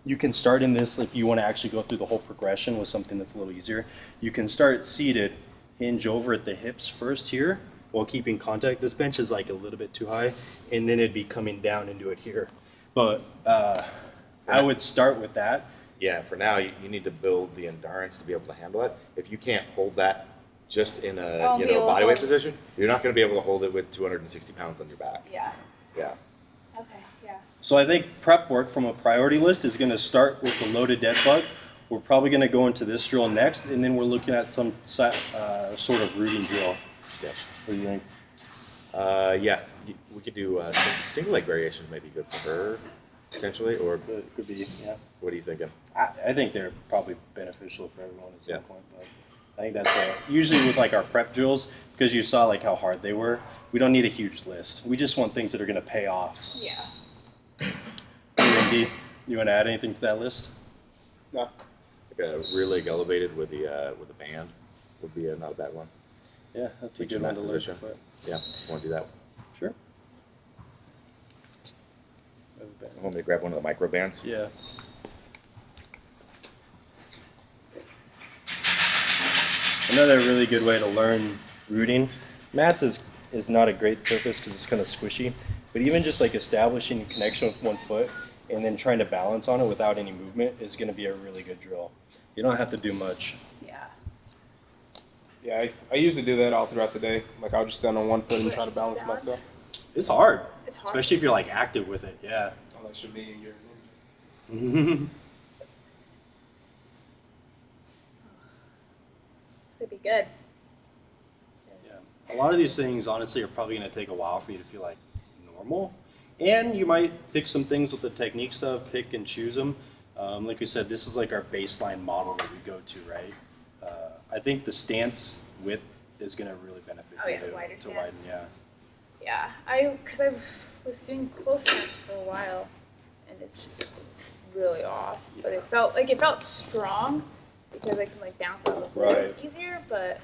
you can start in this if you want to actually go through the whole progression with something that's a little easier. You can start seated, hinge over at the hips first here while keeping contact. This bench is like a little bit too high, and then it'd be coming down into it here. But I would start with that. Yeah, for now, you need to build the endurance to be able to handle it. If you can't hold that just in a bodyweight position, you're not going to be able to hold it with 260 pounds on your back. Yeah. Yeah. Okay, yeah. So I think prep work from a priority list is going to start with the loaded dead bug. We're probably going to go into this drill next, and then we're looking at some sort of rooting drill. Yes. What do you think? Yeah, we could do single leg variations. Maybe good for her potentially, or Could be, yeah. what are you thinking? I think they're probably beneficial for everyone at some point. But I think that's usually with like our prep drills, because you saw like how hard they were. We don't need a huge list. We just want things that are going to pay off. Yeah. Andy, you want to add anything to that list? No. Like a rear leg elevated with the band would be not a bad one. Yeah, that's a Teach good in one that to position. learn. Yeah, want to do that? Sure. Want me to grab one of the micro bands? Yeah. Another really good way to learn rooting. Mats is not a great surface because it's kind of squishy, but even just like establishing connection with one foot and then trying to balance on it without any movement is going to be a really good drill. You don't have to do much. Yeah. Yeah, I usually do that all throughout the day. Like I'll just stand on one foot and try to balance Balance? myself. It's hard. It's hard. Especially if you're like active with it. Yeah. Oh, that should be your Could be good. Yeah. A lot of these things, honestly, are probably going to take a while for you to feel like normal. And you might pick some things with the technique stuff, pick and choose them. Like we said, this is like our baseline model that we go to, right? I think the stance width is going to really benefit Oh, you yeah, wider to widen, stance. yeah. Yeah, because I was doing close stance for a while, and it was really off. But it felt strong because I can like bounce out a little Right. bit easier. But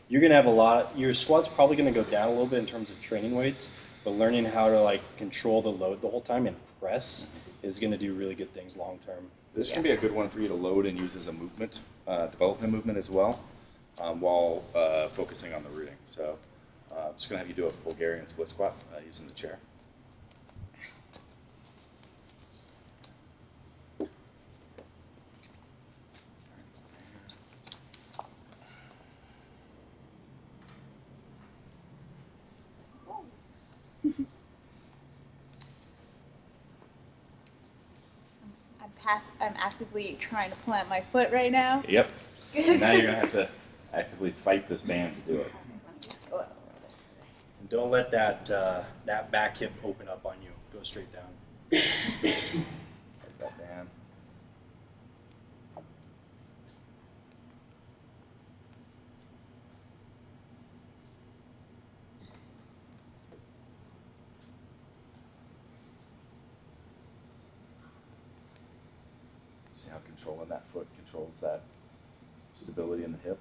You're going to have your squat's probably going to go down a little bit in terms of training weights, but learning how to like control the load the whole time and press is going to do really good things long term. This can be a good one for you to load and use as a movement, development movement as well, while focusing on the rooting. So I'm just going to have you do a Bulgarian split squat using the chair. I'm actively trying to plant my foot right now. Yep. And now you're going to have to actively fight this band to do it. And don't let that back hip open up on you. Go straight down. Fight that band. See how controlling that foot controls that stability in the hip.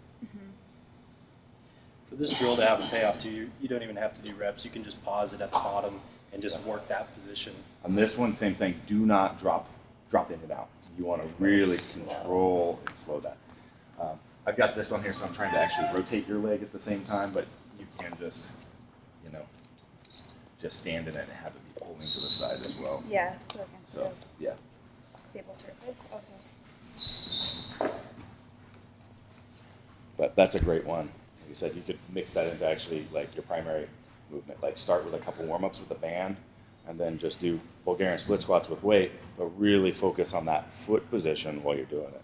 For this drill to have a payoff too, you don't even have to do reps. You can just pause it at the bottom and just work that position. On this one, same thing. Do not drop in and out. You want to really control and slow that. I've got this on here, so I'm trying to actually rotate your leg at the same time, but you can just, just stand in it and have it be pulling to the side as well. Yeah, so So, yeah. stable surface. Okay. But that's a great one. Like you said, you could mix that into actually like your primary movement. Like start with a couple warm-ups with a band, and then just do Bulgarian split squats with weight, but really focus on that foot position while you're doing it.